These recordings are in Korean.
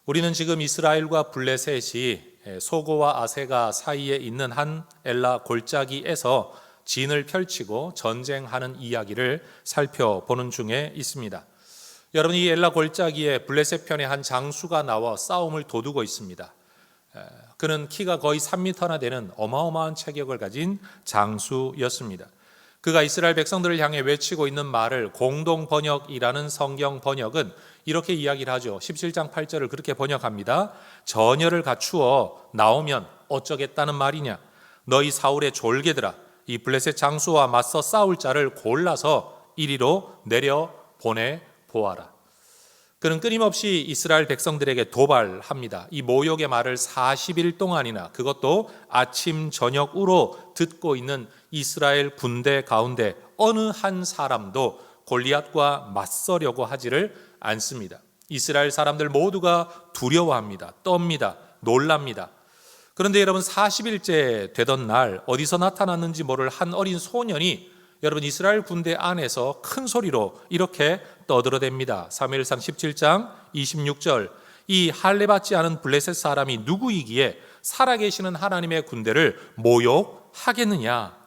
우리는 지금 이스라엘과 블레셋이 소고와 아세가 사이에 있는 한 엘라 골짜기에서 진을 펼치고 전쟁하는 이야기를 살펴보는 중에 있습니다. 여러분, 이 엘라 골짜기에 블레셋 편의 한 장수가 나와 싸움을 도두고 있습니다. 그는 키가 거의 3m나 되는 어마어마한 체격을 가진 장수였습니다. 그가 이스라엘 백성들을 향해 외치고 있는 말을 공동 번역이라는 성경 번역은 이렇게 이야기를 하죠. 17장 8절을 그렇게 번역합니다. 전열을 갖추어 나오면 어쩌겠다는 말이냐. 너희 사울의 졸개들아, 이 블레셋 장수와 맞서 싸울 자를 골라서 이리로 내려 보내 보아라. 그는 끊임없이 이스라엘 백성들에게 도발합니다. 이 모욕의 말을 40일 동안이나, 그것도 아침 저녁으로 듣고 있는 이스라엘 군대 가운데 어느 한 사람도 골리앗과 맞서려고 하지를 않습니다. 이스라엘 사람들 모두가 두려워합니다. 떱니다. 놀랍니다. 그런데 여러분, 40일째 되던 날 어디서 나타났는지 모를 한 어린 소년이 여러분 이스라엘 군대 안에서 큰 소리로 이렇게 떠들어댑니다. 사무엘상 17장 26절, 이 할례받지 않은 블레셋 사람이 누구이기에 살아계시는 하나님의 군대를 모욕하겠느냐.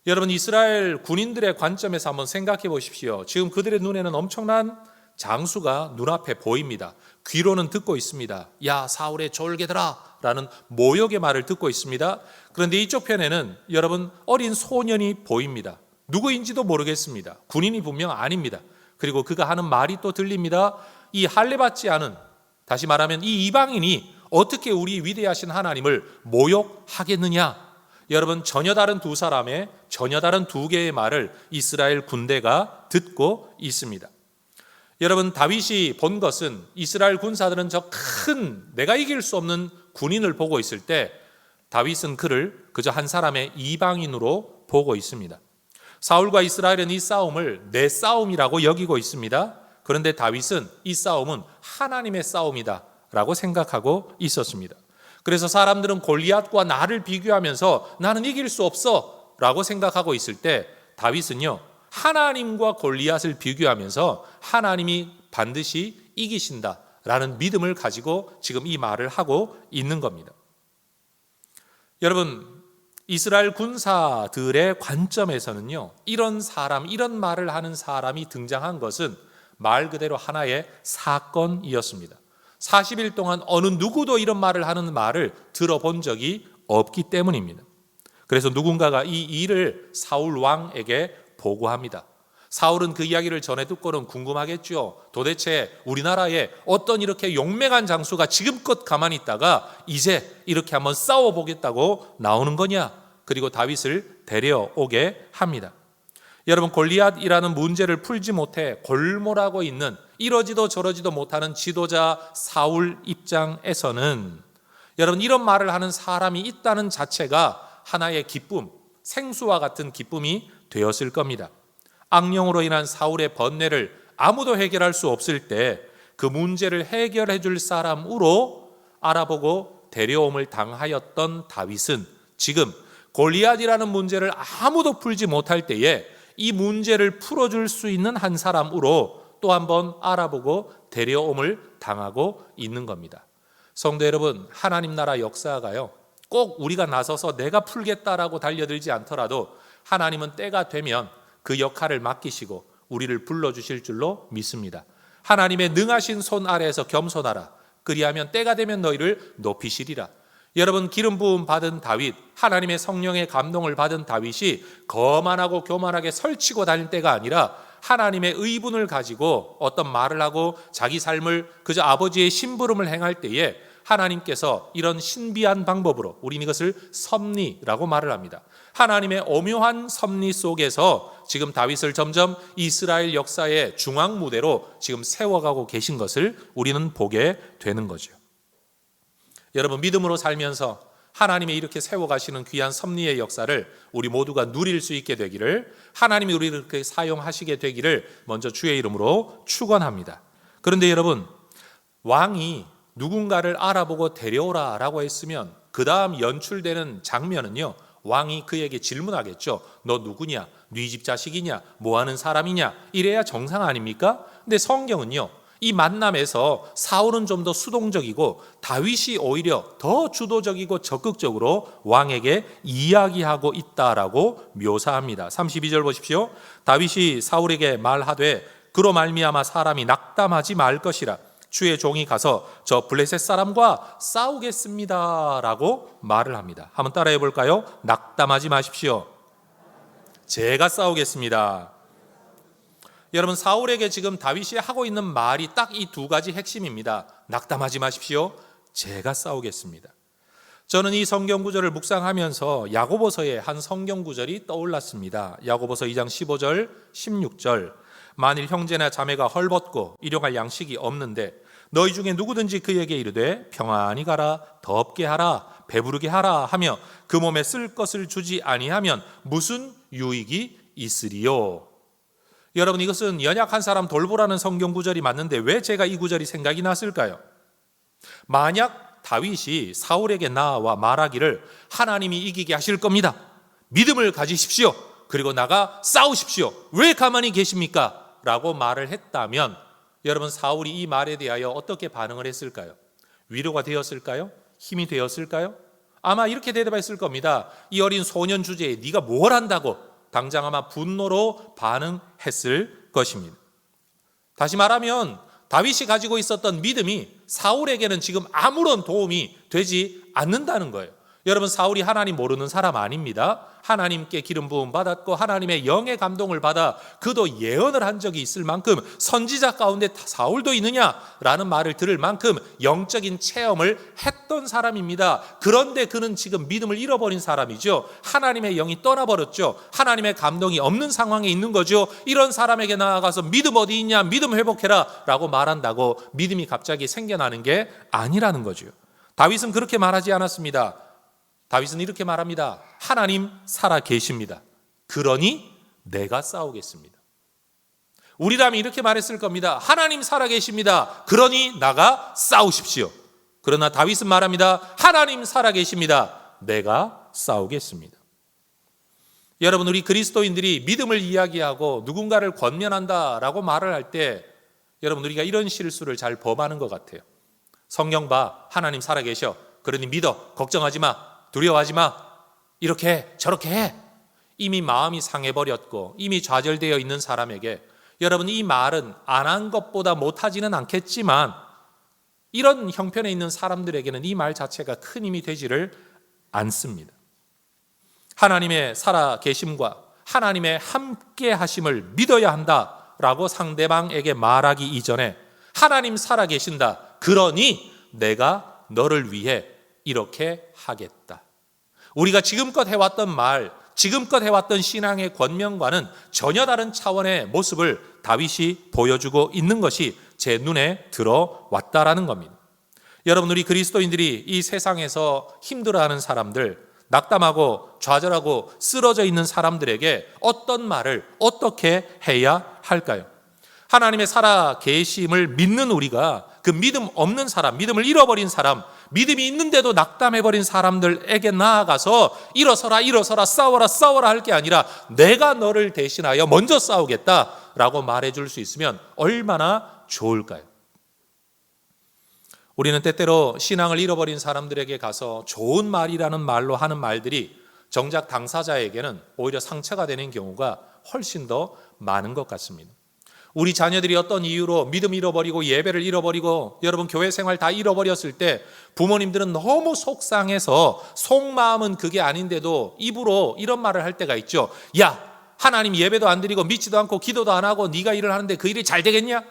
여러분, 이스라엘 군인들의 관점에서 한번 생각해 보십시오. 지금 그들의 눈에는 엄청난 장수가 눈앞에 보입니다. 귀로는 듣고 있습니다. 야, 사울의 졸개들아 라는 모욕의 말을 듣고 있습니다. 그런데 이쪽 편에는 여러분 어린 소년이 보입니다. 누구인지도 모르겠습니다. 군인이 분명 아닙니다. 그리고 그가 하는 말이 또 들립니다. 이 할례받지 않은, 다시 말하면 이 이방인이 어떻게 우리 위대하신 하나님을 모욕하겠느냐. 여러분, 전혀 다른 두 사람의 전혀 다른 두 개의 말을 이스라엘 군대가 듣고 있습니다. 여러분, 다윗이 본 것은 이스라엘 군사들은 저 큰 내가 이길 수 없는 군인을 보고 있을 때 다윗은 그를 그저 한 사람의 이방인으로 보고 있습니다. 사울과 이스라엘은 이 싸움을 내 싸움이라고 여기고 있습니다. 그런데 다윗은 이 싸움은 하나님의 싸움이다 라고 생각하고 있었습니다. 그래서 사람들은 골리앗과 나를 비교하면서 나는 이길 수 없어 라고 생각하고 있을 때 다윗은요, 하나님과 골리앗을 비교하면서 하나님이 반드시 이기신다라는 믿음을 가지고 지금 이 말을 하고 있는 겁니다. 여러분, 이스라엘 군사들의 관점에서는요, 이런 사람, 이런 말을 하는 사람이 등장한 것은 말 그대로 하나의 사건이었습니다. 40일 동안 어느 누구도 이런 말을 하는 말을 들어본 적이 없기 때문입니다. 그래서 누군가가 이 일을 사울 왕에게 보고합니다. 사울은 그 이야기를 전해 듣고는 궁금하겠죠. 도대체 우리나라에 어떤 이렇게 용맹한 장수가 지금껏 가만히 있다가 이제 이렇게 한번 싸워보겠다고 나오는 거냐. 그리고 다윗을 데려오게 합니다. 여러분, 골리앗이라는 문제를 풀지 못해 골몰하고 있는, 이러지도 저러지도 못하는 지도자 사울 입장에서는 여러분, 이런 말을 하는 사람이 있다는 자체가 하나의 기쁨, 생수와 같은 기쁨이 되었을 겁니다. 악령으로 인한 사울의 번뇌를 아무도 해결할 수 없을 때 그 문제를 해결해 줄 사람으로 알아보고 데려옴을 당하였던 다윗은 지금 골리앗이라는 문제를 아무도 풀지 못할 때에 이 문제를 풀어줄 수 있는 한 사람으로 또 한 번 알아보고 데려옴을 당하고 있는 겁니다. 성도 여러분, 하나님 나라 역사가요, 꼭 우리가 나서서 내가 풀겠다라고 달려들지 않더라도 하나님은 때가 되면 그 역할을 맡기시고 우리를 불러주실 줄로 믿습니다. 하나님의 능하신 손 아래에서 겸손하라. 그리하면 때가 되면 너희를 높이시리라. 여러분, 기름 부음 받은 다윗, 하나님의 성령의 감동을 받은 다윗이 거만하고 교만하게 설치고 다닐 때가 아니라 하나님의 의분을 가지고 어떤 말을 하고 자기 삶을 그저 아버지의 심부름을 행할 때에 하나님께서 이런 신비한 방법으로, 우리는 이것을 섭리라고 말을 합니다. 하나님의 오묘한 섭리 속에서 지금 다윗을 점점 이스라엘 역사의 중앙무대로 지금 세워가고 계신 것을 우리는 보게 되는 거죠. 여러분, 믿음으로 살면서 하나님이 이렇게 세워가시는 귀한 섭리의 역사를 우리 모두가 누릴 수 있게 되기를, 하나님이 우리를 이렇게 사용하시게 되기를 먼저 주의 이름으로 축원합니다. 그런데 여러분, 왕이 누군가를 알아보고 데려오라 라고 했으면 그 다음 연출되는 장면은요, 왕이 그에게 질문하겠죠. 너 누구냐? 네 집 자식이냐? 뭐하는 사람이냐? 이래야 정상 아닙니까? 근데 성경은요, 이 만남에서 사울은 좀 더 수동적이고 다윗이 오히려 더 주도적이고 적극적으로 왕에게 이야기하고 있다라고 묘사합니다. 32절 보십시오. 다윗이 사울에게 말하되 그로 말미암아 사람이 낙담하지 말 것이라. 주의 종이 가서 저 블레셋 사람과 싸우겠습니다 라고 말을 합니다. 한번 따라해 볼까요? 낙담하지 마십시오. 제가 싸우겠습니다. 여러분, 사울에게 지금 다윗이 하고 있는 말이 딱 이 두 가지 핵심입니다. 낙담하지 마십시오. 제가 싸우겠습니다. 저는 이 성경 구절을 묵상하면서 야고보서의 한 성경 구절이 떠올랐습니다. 야고보서 2장 15절, 16절. 만일 형제나 자매가 헐벗고 일용할 양식이 없는데 너희 중에 누구든지 그에게 이르되 평안히 가라, 덥게 하라, 배부르게 하라 하며 그 몸에 쓸 것을 주지 아니하면 무슨 유익이 있으리요. 여러분, 이것은 연약한 사람 돌보라는 성경 구절이 맞는데 왜 제가 이 구절이 생각이 났을까요? 만약 다윗이 사울에게 나와 말하기를 하나님이 이기게 하실 겁니다, 믿음을 가지십시오, 그리고 나가 싸우십시오, 왜 가만히 계십니까? 라고 말을 했다면 여러분, 사울이 이 말에 대하여 어떻게 반응을 했을까요? 위로가 되었을까요? 힘이 되었을까요? 아마 이렇게 대답했을 겁니다. 이 어린 소년 주제에 네가 뭘 한다고? 당장 아마 분노로 반응했을 것입니다. 다시 말하면 다윗이 가지고 있었던 믿음이 사울에게는 지금 아무런 도움이 되지 않는다는 거예요. 여러분, 사울이 하나님 모르는 사람 아닙니다. 하나님께 기름 부음 받았고 하나님의 영의 감동을 받아 그도 예언을 한 적이 있을 만큼 선지자 가운데 사울도 있느냐라는 말을 들을 만큼 영적인 체험을 했던 사람입니다. 그런데 그는 지금 믿음을 잃어버린 사람이죠. 하나님의 영이 떠나버렸죠. 하나님의 감동이 없는 상황에 있는 거죠. 이런 사람에게 나아가서 믿음 어디 있냐, 믿음 회복해라 라고 말한다고 믿음이 갑자기 생겨나는 게 아니라는 거죠. 다윗은 그렇게 말하지 않았습니다. 다윗은 이렇게 말합니다. 하나님 살아 계십니다. 그러니 내가 싸우겠습니다. 우리라면 이렇게 말했을 겁니다. 하나님 살아 계십니다. 그러니 나가 싸우십시오. 그러나 다윗은 말합니다. 하나님 살아 계십니다. 내가 싸우겠습니다. 여러분, 우리 그리스도인들이 믿음을 이야기하고 누군가를 권면한다라고 말을 할 때 여러분, 우리가 이런 실수를 잘 범하는 것 같아요. 성경 봐, 하나님 살아 계셔. 그러니 믿어. 걱정하지 마. 두려워하지 마. 이렇게 해, 저렇게 해. 이미 마음이 상해버렸고 이미 좌절되어 있는 사람에게 여러분, 이 말은 안 한 것보다 못하지는 않겠지만 이런 형편에 있는 사람들에게는 이 말 자체가 큰 힘이 되지를 않습니다. 하나님의 살아계심과 하나님의 함께 하심을 믿어야 한다라고 상대방에게 말하기 이전에 하나님 살아계신다, 그러니 내가 너를 위해 이렇게 하겠다. 우리가 지금껏 해왔던 말, 지금껏 해왔던 신앙의 권면과는 전혀 다른 차원의 모습을 다윗이 보여주고 있는 것이 제 눈에 들어왔다라는 겁니다. 여러분, 우리 그리스도인들이 이 세상에서 힘들어하는 사람들, 낙담하고 좌절하고 쓰러져 있는 사람들에게 어떤 말을 어떻게 해야 할까요? 하나님의 살아계심을 믿는 우리가 그 믿음 없는 사람, 믿음을 잃어버린 사람, 믿음이 있는데도 낙담해버린 사람들에게 나아가서 일어서라, 일어서라, 싸워라, 싸워라 할 게 아니라 내가 너를 대신하여 먼저 싸우겠다라고 말해줄 수 있으면 얼마나 좋을까요? 우리는 때때로 신앙을 잃어버린 사람들에게 가서 좋은 말이라는 말로 하는 말들이 정작 당사자에게는 오히려 상처가 되는 경우가 훨씬 더 많은 것 같습니다. 우리 자녀들이 어떤 이유로 믿음 잃어버리고 예배를 잃어버리고 여러분 교회 생활 다 잃어버렸을 때 부모님들은 너무 속상해서 속마음은 그게 아닌데도 입으로 이런 말을 할 때가 있죠. 야, 하나님 예배도 안 드리고 믿지도 않고 기도도 안 하고 네가 일을 하는데 그 일이 잘 되겠냐?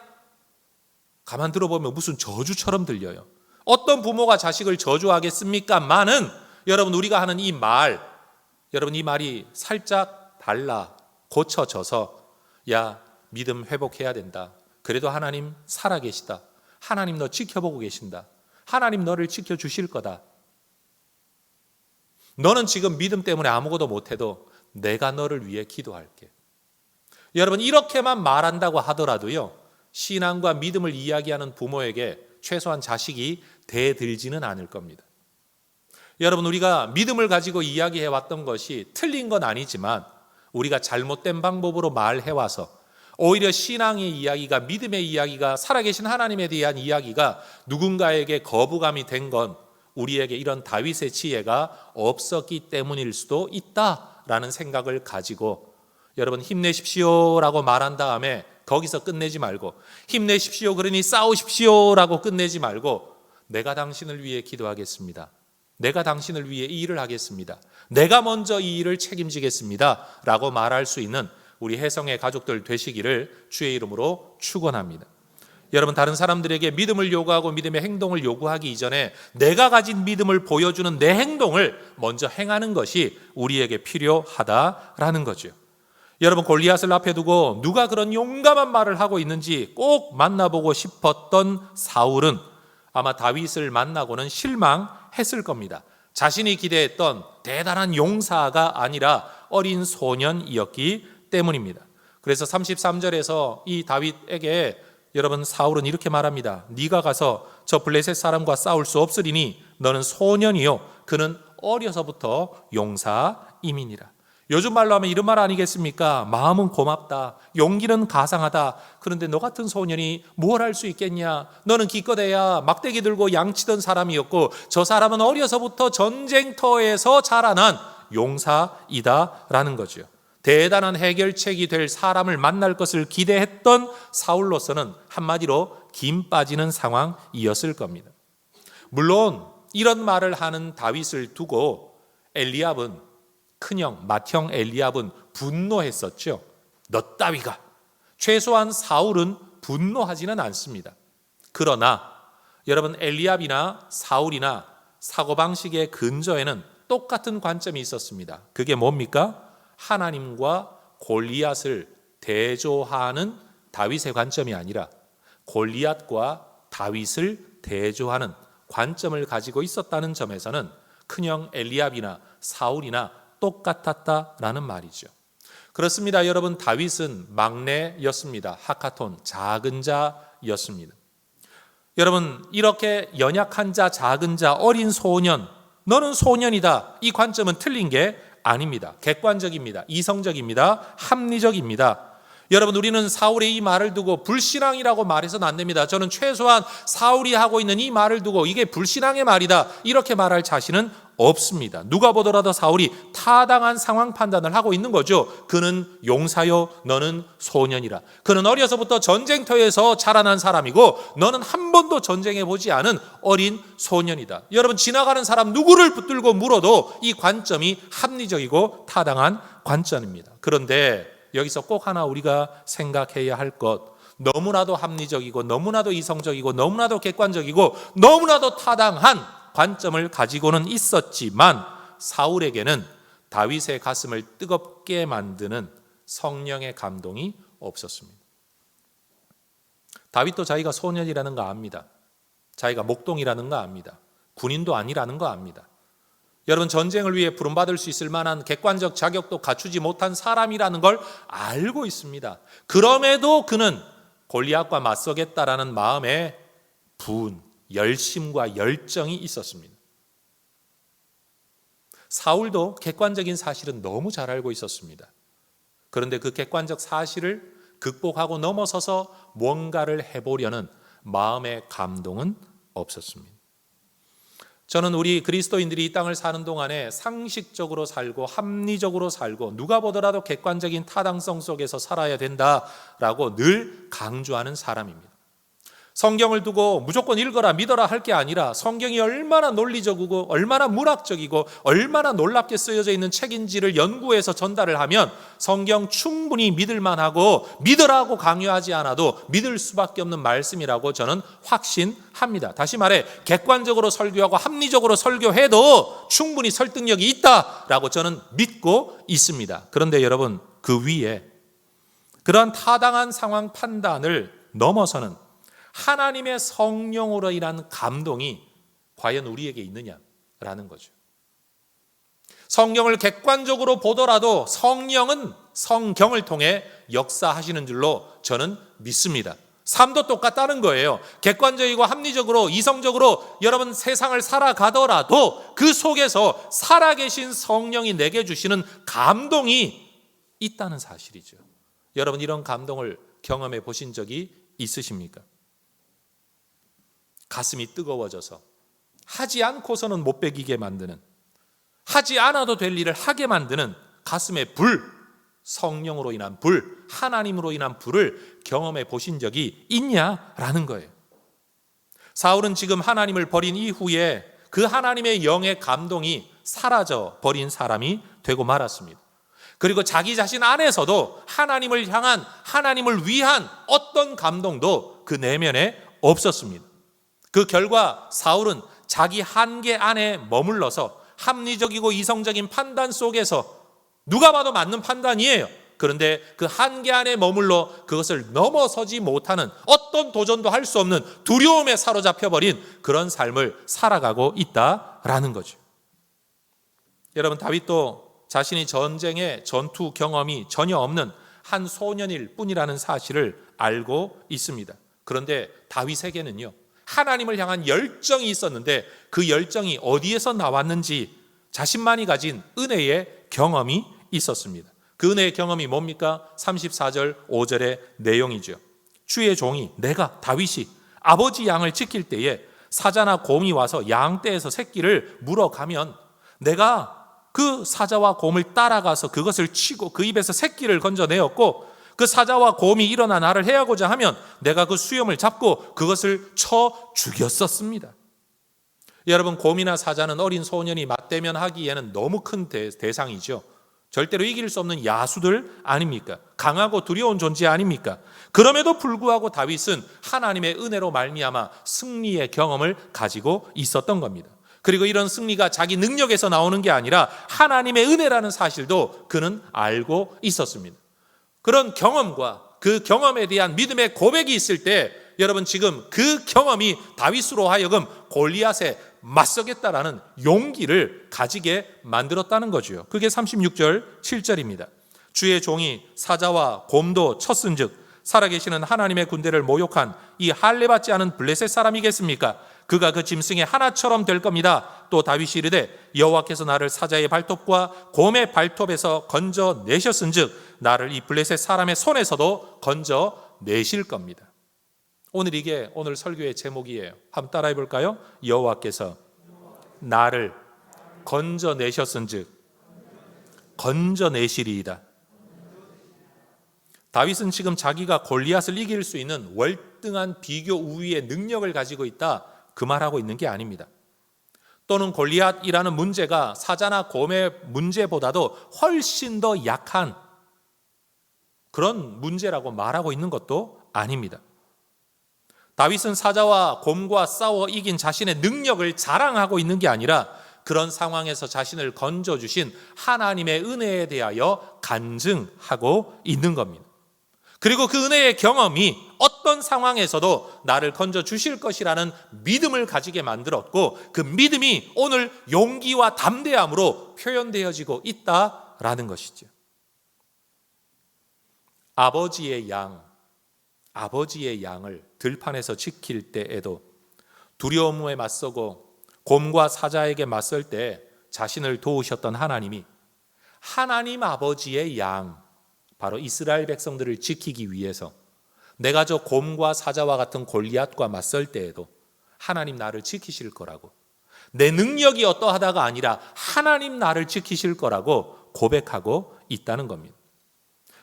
가만 들어보면 무슨 저주처럼 들려요. 어떤 부모가 자식을 저주하겠습니까? 많은 여러분, 우리가 하는 이 말, 여러분 이 말이 살짝 달라 고쳐져서 야, 믿음 회복해야 된다. 그래도 하나님 살아계시다. 하나님 너 지켜보고 계신다. 하나님 너를 지켜주실 거다. 너는 지금 믿음 때문에 아무것도 못해도 내가 너를 위해 기도할게. 여러분, 이렇게만 말한다고 하더라도요, 신앙과 믿음을 이야기하는 부모에게 최소한 자식이 대들지는 않을 겁니다. 여러분, 우리가 믿음을 가지고 이야기해왔던 것이 틀린 건 아니지만 우리가 잘못된 방법으로 말해와서 오히려 신앙의 이야기가, 믿음의 이야기가, 살아계신 하나님에 대한 이야기가 누군가에게 거부감이 된 건 우리에게 이런 다윗의 지혜가 없었기 때문일 수도 있다라는 생각을 가지고, 여러분 힘내십시오라고 말한 다음에 거기서 끝내지 말고, 힘내십시오 그러니 싸우십시오라고 끝내지 말고, 내가 당신을 위해 기도하겠습니다, 내가 당신을 위해 이 일을 하겠습니다, 내가 먼저 이 일을 책임지겠습니다 라고 말할 수 있는 우리 혜성의 가족들 되시기를 주의 이름으로 축원합니다. 여러분, 다른 사람들에게 믿음을 요구하고 믿음의 행동을 요구하기 이전에 내가 가진 믿음을 보여주는 내 행동을 먼저 행하는 것이 우리에게 필요하다라는 거죠. 여러분, 골리앗을 앞에 두고 누가 그런 용감한 말을 하고 있는지 꼭 만나보고 싶었던 사울은 아마 다윗을 만나고는 실망했을 겁니다. 자신이 기대했던 대단한 용사가 아니라 어린 소년이었기 때문입니다. 그래서 33절에서 이 다윗에게 여러분 사울은 이렇게 말합니다. 네가 가서 저 블레셋 사람과 싸울 수 없으리니 너는 소년이요 그는 어려서부터 용사임이니라. 요즘 말로 하면 이런 말 아니겠습니까? 마음은 고맙다, 용기는 가상하다, 그런데 너 같은 소년이 뭘 할 수 있겠냐? 너는 기껏해야 막대기 들고 양치던 사람이었고 저 사람은 어려서부터 전쟁터에서 자라난 용사이다 라는 거죠. 대단한 해결책이 될 사람을 만날 것을 기대했던 사울로서는 한마디로 김 빠지는 상황이었을 겁니다. 물론 이런 말을 하는 다윗을 두고 엘리압은, 큰형 맏형 엘리압은 분노했었죠. 너 따위가. 최소한 사울은 분노하지는 않습니다. 그러나 여러분, 엘리압이나 사울이나 사고방식의 근저에는 똑같은 관점이 있었습니다. 그게 뭡니까? 하나님과 골리앗을 대조하는 다윗의 관점이 아니라 골리앗과 다윗을 대조하는 관점을 가지고 있었다는 점에서는 큰형 엘리압이나 사울이나 똑같았다라는 말이죠. 그렇습니다. 여러분, 다윗은 막내였습니다. 하카톤, 작은 자였습니다. 여러분, 이렇게 연약한 자, 작은 자, 어린 소년, 너는 소년이다, 이 관점은 틀린 게 아닙니다. 객관적입니다. 이성적입니다. 합리적입니다. 여러분, 우리는 사울의 이 말을 두고 불신앙이라고 말해서는 안 됩니다. 저는 최소한 사울이 하고 있는 이 말을 두고 이게 불신앙의 말이다 이렇게 말할 자신은 없습니다. 누가 보더라도 사울이 타당한 상황 판단을 하고 있는 거죠. 그는 용사요 너는 소년이라. 그는 어려서부터 전쟁터에서 자라난 사람이고 너는 한 번도 전쟁해 보지 않은 어린 소년이다. 여러분, 지나가는 사람 누구를 붙들고 물어도 이 관점이 합리적이고 타당한 관점입니다. 그런데 여기서 꼭 하나 우리가 생각해야 할 것, 너무나도 합리적이고 너무나도 이성적이고 너무나도 객관적이고 너무나도 타당한 관점을 가지고는 있었지만 사울에게는 다윗의 가슴을 뜨겁게 만드는 성령의 감동이 없었습니다. 다윗도 자기가 소년이라는 거 압니다. 자기가 목동이라는 거 압니다. 군인도 아니라는 거 압니다. 여러분, 전쟁을 위해 부름받을 수 있을 만한 객관적 자격도 갖추지 못한 사람이라는 걸 알고 있습니다. 그럼에도 그는 골리앗과 맞서겠다라는 마음에 분, 열심과 열정이 있었습니다. 사울도 객관적인 사실은 너무 잘 알고 있었습니다. 그런데 그 객관적 사실을 극복하고 넘어서서 뭔가를 해보려는 마음의 감동은 없었습니다. 저는 우리 그리스도인들이 이 땅을 사는 동안에 상식적으로 살고 합리적으로 살고 누가 보더라도 객관적인 타당성 속에서 살아야 된다라고 늘 강조하는 사람입니다. 성경을 두고 무조건 읽어라 믿어라 할 게 아니라 성경이 얼마나 논리적이고 얼마나 문학적이고 얼마나 놀랍게 쓰여져 있는 책인지를 연구해서 전달을 하면 성경 충분히 믿을 만하고 믿으라고 강요하지 않아도 믿을 수밖에 없는 말씀이라고 저는 확신합니다. 다시 말해, 객관적으로 설교하고 합리적으로 설교해도 충분히 설득력이 있다라고 저는 믿고 있습니다. 그런데 여러분, 그 위에 그런 타당한 상황 판단을 넘어서는 하나님의 성령으로 인한 감동이 과연 우리에게 있느냐라는 거죠. 성경을 객관적으로 보더라도 성령은 성경을 통해 역사하시는 줄로 저는 믿습니다. 삶도 똑같다는 거예요. 객관적이고 합리적으로 이성적으로 여러분 세상을 살아가더라도 그 속에서 살아계신 성령이 내게 주시는 감동이 있다는 사실이죠. 여러분, 이런 감동을 경험해 보신 적이 있으십니까? 가슴이 뜨거워져서 하지 않고서는 못 베기게 만드는, 하지 않아도 될 일을 하게 만드는 가슴의 불, 성령으로 인한 불, 하나님으로 인한 불을 경험해 보신 적이 있냐라는 거예요. 사울은 지금 하나님을 버린 이후에 그 하나님의 영의 감동이 사라져 버린 사람이 되고 말았습니다. 그리고 자기 자신 안에서도 하나님을 향한, 하나님을 위한 어떤 감동도 그 내면에 없었습니다. 그 결과 사울은 자기 한계 안에 머물러서 합리적이고 이성적인 판단 속에서, 누가 봐도 맞는 판단이에요. 그런데 그 한계 안에 머물러 그것을 넘어서지 못하는, 어떤 도전도 할 수 없는 두려움에 사로잡혀버린 그런 삶을 살아가고 있다라는 거죠. 여러분, 다윗도 자신이 전쟁의 전투 경험이 전혀 없는 한 소년일 뿐이라는 사실을 알고 있습니다. 그런데 다윗에게는요, 하나님을 향한 열정이 있었는데 그 열정이 어디에서 나왔는지 자신만이 가진 은혜의 경험이 있었습니다. 그 은혜의 경험이 뭡니까? 34절 5절의 내용이죠. 주의 종이, 내가 다윗이 아버지 양을 지킬 때에 사자나 곰이 와서 양떼에서 새끼를 물어가면 내가 그 사자와 곰을 따라가서 그것을 치고 그 입에서 새끼를 건져내었고, 그 사자와 곰이 일어나 나를 해하고자 하면 내가 그 수염을 잡고 그것을 쳐 죽였었습니다. 여러분, 곰이나 사자는 어린 소년이 맞대면하기에는 너무 큰 대상이죠. 절대로 이길 수 없는 야수들 아닙니까? 강하고 두려운 존재 아닙니까? 그럼에도 불구하고 다윗은 하나님의 은혜로 말미암아 승리의 경험을 가지고 있었던 겁니다. 그리고 이런 승리가 자기 능력에서 나오는 게 아니라 하나님의 은혜라는 사실도 그는 알고 있었습니다. 그런 경험과 그 경험에 대한 믿음의 고백이 있을 때, 여러분, 지금 그 경험이 다윗으로 하여금 골리앗에 맞서겠다라는 용기를 가지게 만들었다는 거죠. 그게 36절 7절입니다. 주의 종이 사자와 곰도 쳤은즉 살아계시는 하나님의 군대를 모욕한 이 할례받지 않은 블레셋 사람이겠습니까? 그가 그 짐승의 하나처럼 될 겁니다. 또 다윗이 이르되 여호와께서 나를 사자의 발톱과 곰의 발톱에서 건져내셨은즉 나를 이 블레셋 사람의 손에서도 건져내실 겁니다. 이게 오늘 설교의 제목이에요. 한번 따라해 볼까요? 여호와께서 나를 건져내셨은즉 건져내시리이다. 다윗은 지금 자기가 골리앗을 이길 수 있는 월등한 비교 우위의 능력을 가지고 있다, 그 말하고 있는 게 아닙니다. 또는 골리앗이라는 문제가 사자나 곰의 문제보다도 훨씬 더 약한 그런 문제라고 말하고 있는 것도 아닙니다. 다윗은 사자와 곰과 싸워 이긴 자신의 능력을 자랑하고 있는 게 아니라 그런 상황에서 자신을 건져주신 하나님의 은혜에 대하여 간증하고 있는 겁니다. 그리고 그 은혜의 경험이 어떤 상황에서도 나를 건져주실 것이라는 믿음을 가지게 만들었고, 그 믿음이 오늘 용기와 담대함으로 표현되어지고 있다라는 것이죠. 아버지의 양을 들판에서 지킬 때에도 두려움에 맞서고 곰과 사자에게 맞설 때 자신을 도우셨던 하나님이 하나님 아버지의 양, 바로 이스라엘 백성들을 지키기 위해서 내가 저 곰과 사자와 같은 골리앗과 맞설 때에도 하나님 나를 지키실 거라고, 내 능력이 어떠하다가 아니라 하나님 나를 지키실 거라고 고백하고 있다는 겁니다.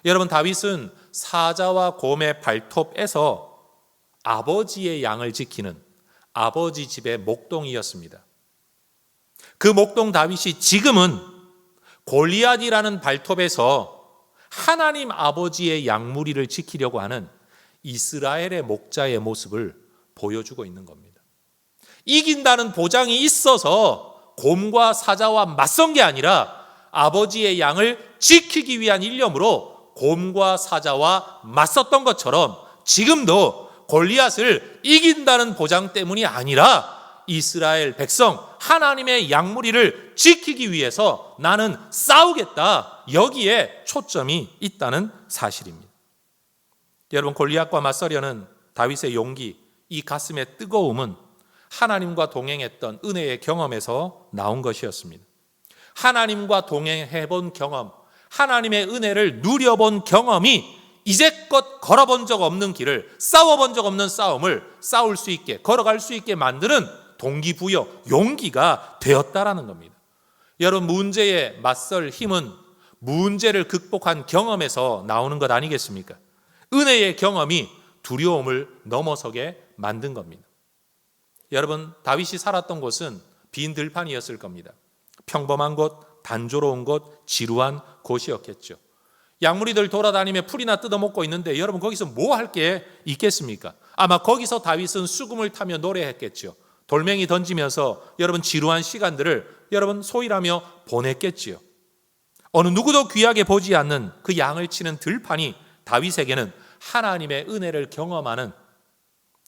여러분, 다윗은 사자와 곰의 발톱에서 아버지의 양을 지키는 아버지 집의 목동이었습니다. 그 목동 다윗이 지금은 골리앗이라는 발톱에서 하나님 아버지의 양무리를 지키려고 하는 이스라엘의 목자의 모습을 보여주고 있는 겁니다. 이긴다는 보장이 있어서 곰과 사자와 맞선 게 아니라 아버지의 양을 지키기 위한 일념으로 곰과 사자와 맞섰던 것처럼 지금도 골리앗을 이긴다는 보장 때문이 아니라 이스라엘 백성, 하나님의 양무리를 지키기 위해서 나는 싸우겠다, 여기에 초점이 있다는 사실입니다. 여러분, 골리앗과 맞서려는 다윗의 용기, 이 가슴의 뜨거움은 하나님과 동행했던 은혜의 경험에서 나온 것이었습니다. 하나님과 동행해본 경험, 하나님의 은혜를 누려본 경험이 이제껏 걸어본 적 없는 길을, 싸워본 적 없는 싸움을 싸울 수 있게, 걸어갈 수 있게 만드는 동기부여, 용기가 되었다라는 겁니다. 여러분, 문제에 맞설 힘은 문제를 극복한 경험에서 나오는 것 아니겠습니까? 은혜의 경험이 두려움을 넘어서게 만든 겁니다. 여러분, 다윗이 살았던 곳은 빈 들판이었을 겁니다. 평범한 곳, 단조로운 곳, 지루한 곳이었겠죠. 양무리들 돌아다니며 풀이나 뜯어먹고 있는데 여러분, 거기서 뭐 할 게 있겠습니까? 아마 거기서 다윗은 수금을 타며 노래했겠죠. 돌멩이 던지면서 여러분, 지루한 시간들을 여러분 소일하며 보냈겠지요. 어느 누구도 귀하게 보지 않는 그 양을 치는 들판이 다윗에게는 하나님의 은혜를 경험하는,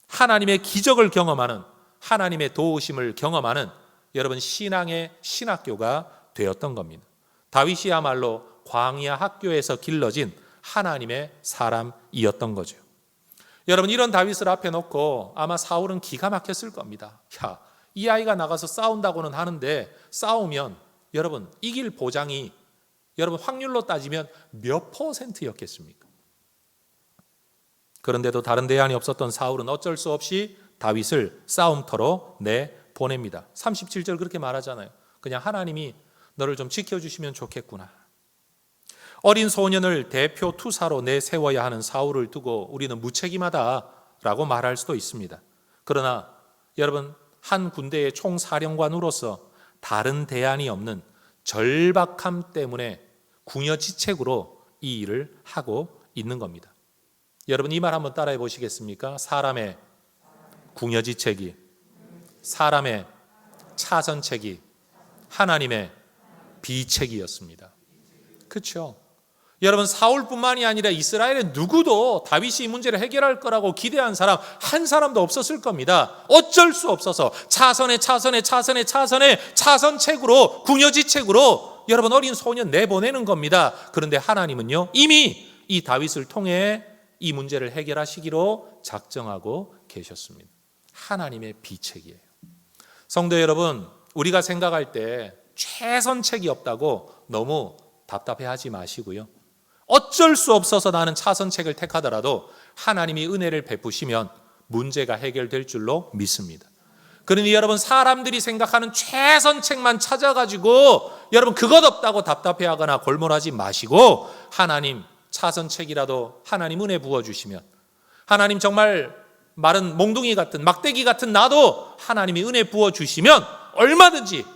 하나님의 기적을 경험하는, 하나님의 도우심을 경험하는 여러분 신앙의 신학교가 되었던 겁니다. 다윗이야말로 광야 학교에서 길러진 하나님의 사람이었던 거죠. 여러분, 이런 다윗을 앞에 놓고 아마 사울은 기가 막혔을 겁니다. 야, 이 아이가 나가서 싸운다고는 하는데 싸우면 여러분 이길 보장이 여러분 확률로 따지면 몇 %였겠습니까? 그런데도 다른 대안이 없었던 사울은 어쩔 수 없이 다윗을 싸움터로 내보냅니다. 37절 그렇게 말하잖아요. 그냥 하나님이 너를 좀 지켜주시면 좋겠구나. 어린 소년을 대표 투사로 내세워야 하는 사울을 두고 우리는 무책임하다라고 말할 수도 있습니다. 그러나 여러분, 한 군대의 총사령관으로서 다른 대안이 없는 절박함 때문에 궁여지책으로 이 일을 하고 있는 겁니다. 여러분, 이 말 한번 따라해 보시겠습니까? 사람의 궁여지책이, 사람의 차선책이 하나님의 비책이었습니다. 그렇죠? 여러분, 사울뿐만이 아니라 이스라엘의 누구도 다윗이 이 문제를 해결할 거라고 기대한 사람 한 사람도 없었을 겁니다. 어쩔 수 없어서 차선책으로, 궁여지책으로 여러분 어린 소년 내보내는 겁니다. 그런데 하나님은요, 이미 이 다윗을 통해 이 문제를 해결하시기로 작정하고 계셨습니다. 하나님의 비책이에요. 성도 여러분, 우리가 생각할 때 최선책이 없다고 너무 답답해하지 마시고요. 어쩔 수 없어서 나는 차선책을 택하더라도 하나님이 은혜를 베푸시면 문제가 해결될 줄로 믿습니다. 그러니 여러분, 사람들이 생각하는 최선책만 찾아가지고 여러분 그것 없다고 답답해하거나 골몰하지 마시고, 하나님 차선책이라도 하나님 은혜 부어주시면, 하나님 정말 마른 몽둥이 같은 막대기 같은 나도 하나님이 은혜 부어주시면 얼마든지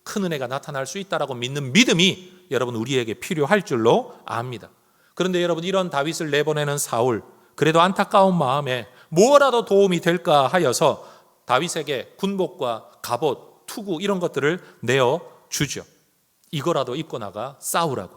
큰 은혜가 나타날 수 있다라고 믿는 믿음이 여러분 우리에게 필요할 줄로 압니다. 그런데 여러분, 이런 다윗을 내보내는 사울, 그래도 안타까운 마음에 뭐라도 도움이 될까 하여서 다윗에게 군복과 갑옷, 투구 이런 것들을 내어주죠. 이거라도 입고 나가 싸우라고.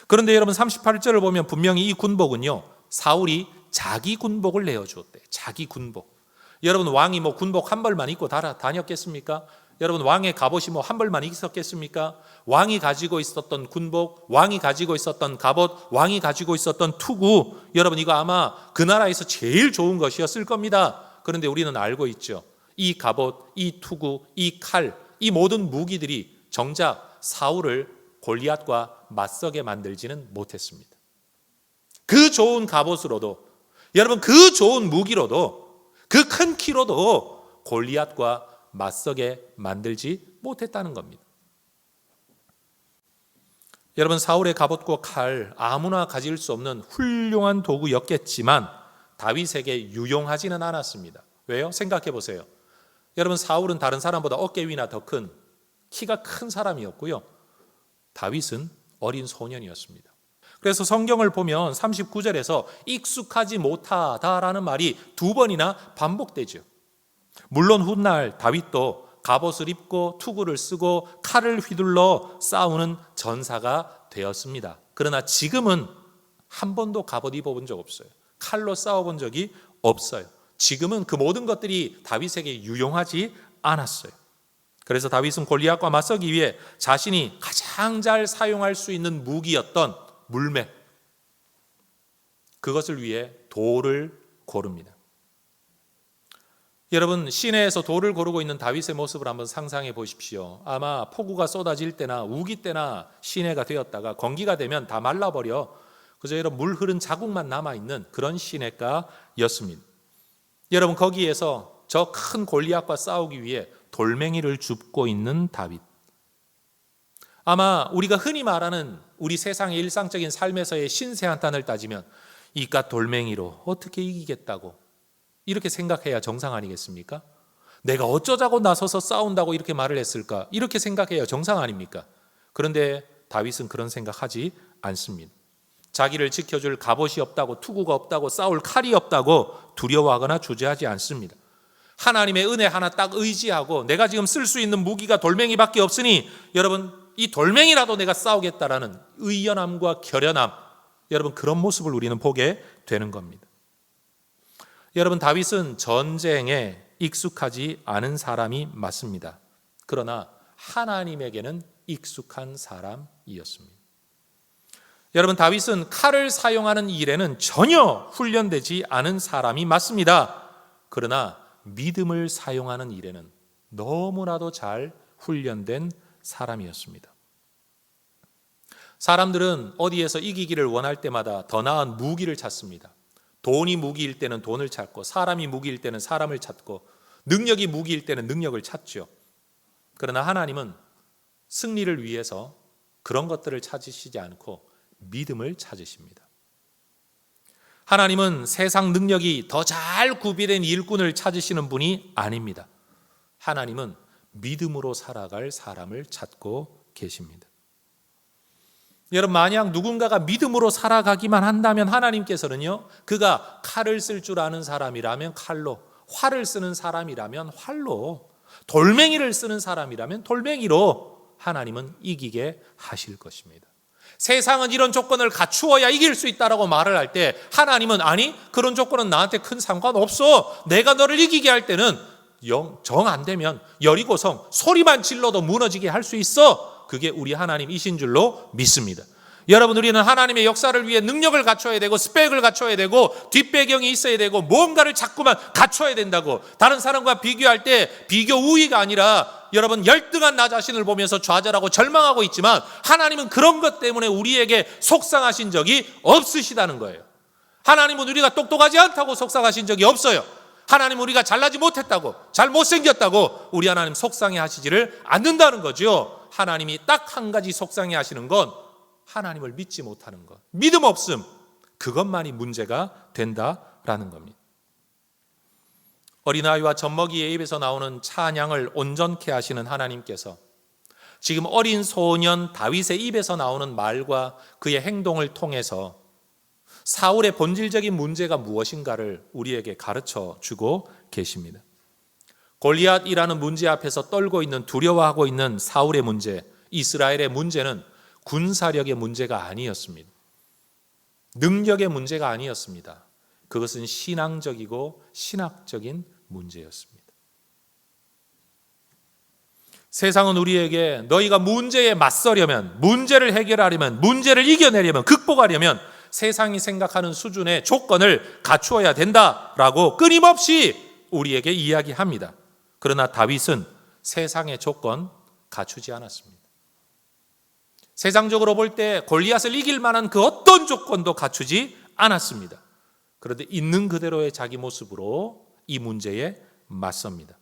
그런데 여러분 38절을 보면 분명히 이 군복은요, 사울이 자기 군복을 내어주었대. 자기 군복. 여러분, 왕이 뭐 군복 한 벌만 입고 다녔겠습니까? 여러분, 왕의 갑옷이 뭐 한 벌만 있었겠습니까? 왕이 가지고 있었던 군복, 왕이 가지고 있었던 갑옷, 왕이 가지고 있었던 투구, 여러분 이거 아마 그 나라에서 제일 좋은 것이었을 겁니다. 그런데 우리는 알고 있죠. 이 갑옷, 이 투구, 이 칼, 이 모든 무기들이 정작 사울을 골리앗과 맞서게 만들지는 못했습니다. 그 좋은 갑옷으로도, 여러분 그 좋은 무기로도, 그 큰 키로도 골리앗과 맞서게 만들지 못했다는 겁니다. 여러분, 사울의 갑옷과 칼 아무나 가질 수 없는 훌륭한 도구였겠지만 다윗에게 유용하지는 않았습니다. 왜요? 생각해 보세요. 여러분, 사울은 다른 사람보다 어깨 위나 더 큰, 키가 큰 사람이었고요. 다윗은 어린 소년이었습니다. 그래서 성경을 보면 39절에서 익숙하지 못하다라는 말이 2번이나 반복되죠. 물론 훗날 다윗도 갑옷을 입고 투구를 쓰고 칼을 휘둘러 싸우는 전사가 되었습니다. 그러나 지금은 한 번도 갑옷 입어본 적 없어요. 칼로 싸워본 적이 없어요. 지금은 그 모든 것들이 다윗에게 유용하지 않았어요. 그래서 다윗은 골리앗과 맞서기 위해 자신이 가장 잘 사용할 수 있는 무기였던 물매, 그것을 위해 돌을 고릅니다. 여러분, 시내에서 돌을 고르고 있는 다윗의 모습을 한번 상상해 보십시오. 아마 폭우가 쏟아질 때나 우기 때나 시내가 되었다가 건기가 되면 다 말라버려 그저 여러분 물 흐른 자국만 남아있는 그런 시냇가였습니다. 여러분 거기에서 저 큰 골리앗과 싸우기 위해 돌멩이를 줍고 있는 다윗. 아마 우리가 흔히 말하는 우리 세상의 일상적인 삶에서의 신세 한탄을 따지면 이깟 돌멩이로 어떻게 이기겠다고 이렇게 생각해야 정상 아니겠습니까? 내가 어쩌자고 나서서 싸운다고 이렇게 말을 했을까? 이렇게 생각해야 정상 아닙니까? 그런데 다윗은 그런 생각하지 않습니다. 자기를 지켜줄 갑옷이 없다고, 투구가 없다고, 싸울 칼이 없다고 두려워하거나 주저하지 않습니다. 하나님의 은혜 하나 딱 의지하고 내가 지금 쓸 수 있는 무기가 돌멩이밖에 없으니 여러분 이 돌멩이라도 내가 싸우겠다라는 의연함과 결연함, 여러분 그런 모습을 우리는 보게 되는 겁니다. 여러분 다윗은 전쟁에 익숙하지 않은 사람이 맞습니다. 그러나 하나님에게는 익숙한 사람이었습니다. 여러분 다윗은 칼을 사용하는 일에는 전혀 훈련되지 않은 사람이 맞습니다. 그러나 믿음을 사용하는 일에는 너무나도 잘 훈련된 사람이었습니다. 사람들은 어디에서 이기기를 원할 때마다 더 나은 무기를 찾습니다. 돈이 무기일 때는 돈을 찾고, 사람이 무기일 때는 사람을 찾고, 능력이 무기일 때는 능력을 찾죠. 그러나 하나님은 승리를 위해서 그런 것들을 찾으시지 않고 믿음을 찾으십니다. 하나님은 세상 능력이 더 잘 구비된 일꾼을 찾으시는 분이 아닙니다. 하나님은 믿음으로 살아갈 사람을 찾고 계십니다. 여러분 만약 누군가가 믿음으로 살아가기만 한다면 하나님께서는요, 그가 칼을 쓸 줄 아는 사람이라면 칼로, 활을 쓰는 사람이라면 활로, 돌멩이를 쓰는 사람이라면 돌멩이로 하나님은 이기게 하실 것입니다. 세상은 이런 조건을 갖추어야 이길 수 있다라고 말을 할 때 하나님은 아니 그런 조건은 나한테 큰 상관없어. 내가 너를 이기게 할 때는 정 안 되면 여리고성 소리만 질러도 무너지게 할 수 있어. 그게 우리 하나님이신 줄로 믿습니다. 여러분 우리는 하나님의 역사를 위해 능력을 갖춰야 되고 스펙을 갖춰야 되고 뒷배경이 있어야 되고 뭔가를 자꾸만 갖춰야 된다고. 다른 사람과 비교할 때 비교 우위가 아니라 여러분 열등한 나 자신을 보면서 좌절하고 절망하고 있지만 하나님은 그런 것 때문에 우리에게 속상하신 적이 없으시다는 거예요. 하나님은 우리가 똑똑하지 않다고 속상하신 적이 없어요. 하나님은 우리가 잘나지 못했다고, 잘 못생겼다고 우리 하나님 속상해 하시지를 않는다는 거죠. 하나님이 딱 한 가지 속상해 하시는 건 하나님을 믿지 못하는 것, 믿음 없음, 그것만이 문제가 된다라는 겁니다. 어린아이와 젖먹이의 입에서 나오는 찬양을 온전케 하시는 하나님께서 지금 어린 소년 다윗의 입에서 나오는 말과 그의 행동을 통해서 사울의 본질적인 문제가 무엇인가를 우리에게 가르쳐 주고 계십니다. 골리앗이라는 문제 앞에서 떨고 있는, 두려워하고 있는 사울의 문제, 이스라엘의 문제는 군사력의 문제가 아니었습니다. 능력의 문제가 아니었습니다. 그것은 신앙적이고 신학적인 문제였습니다. 세상은 우리에게 너희가 문제에 맞서려면, 문제를 해결하려면, 문제를 이겨내려면, 극복하려면 세상이 생각하는 수준의 조건을 갖추어야 된다라고 끊임없이 우리에게 이야기합니다. 그러나 다윗은 세상의 조건 갖추지 않았습니다. 세상적으로 볼 때 골리앗을 이길 만한 그 어떤 조건도 갖추지 않았습니다. 그런데 있는 그대로의 자기 모습으로 이 문제에 맞섭니다.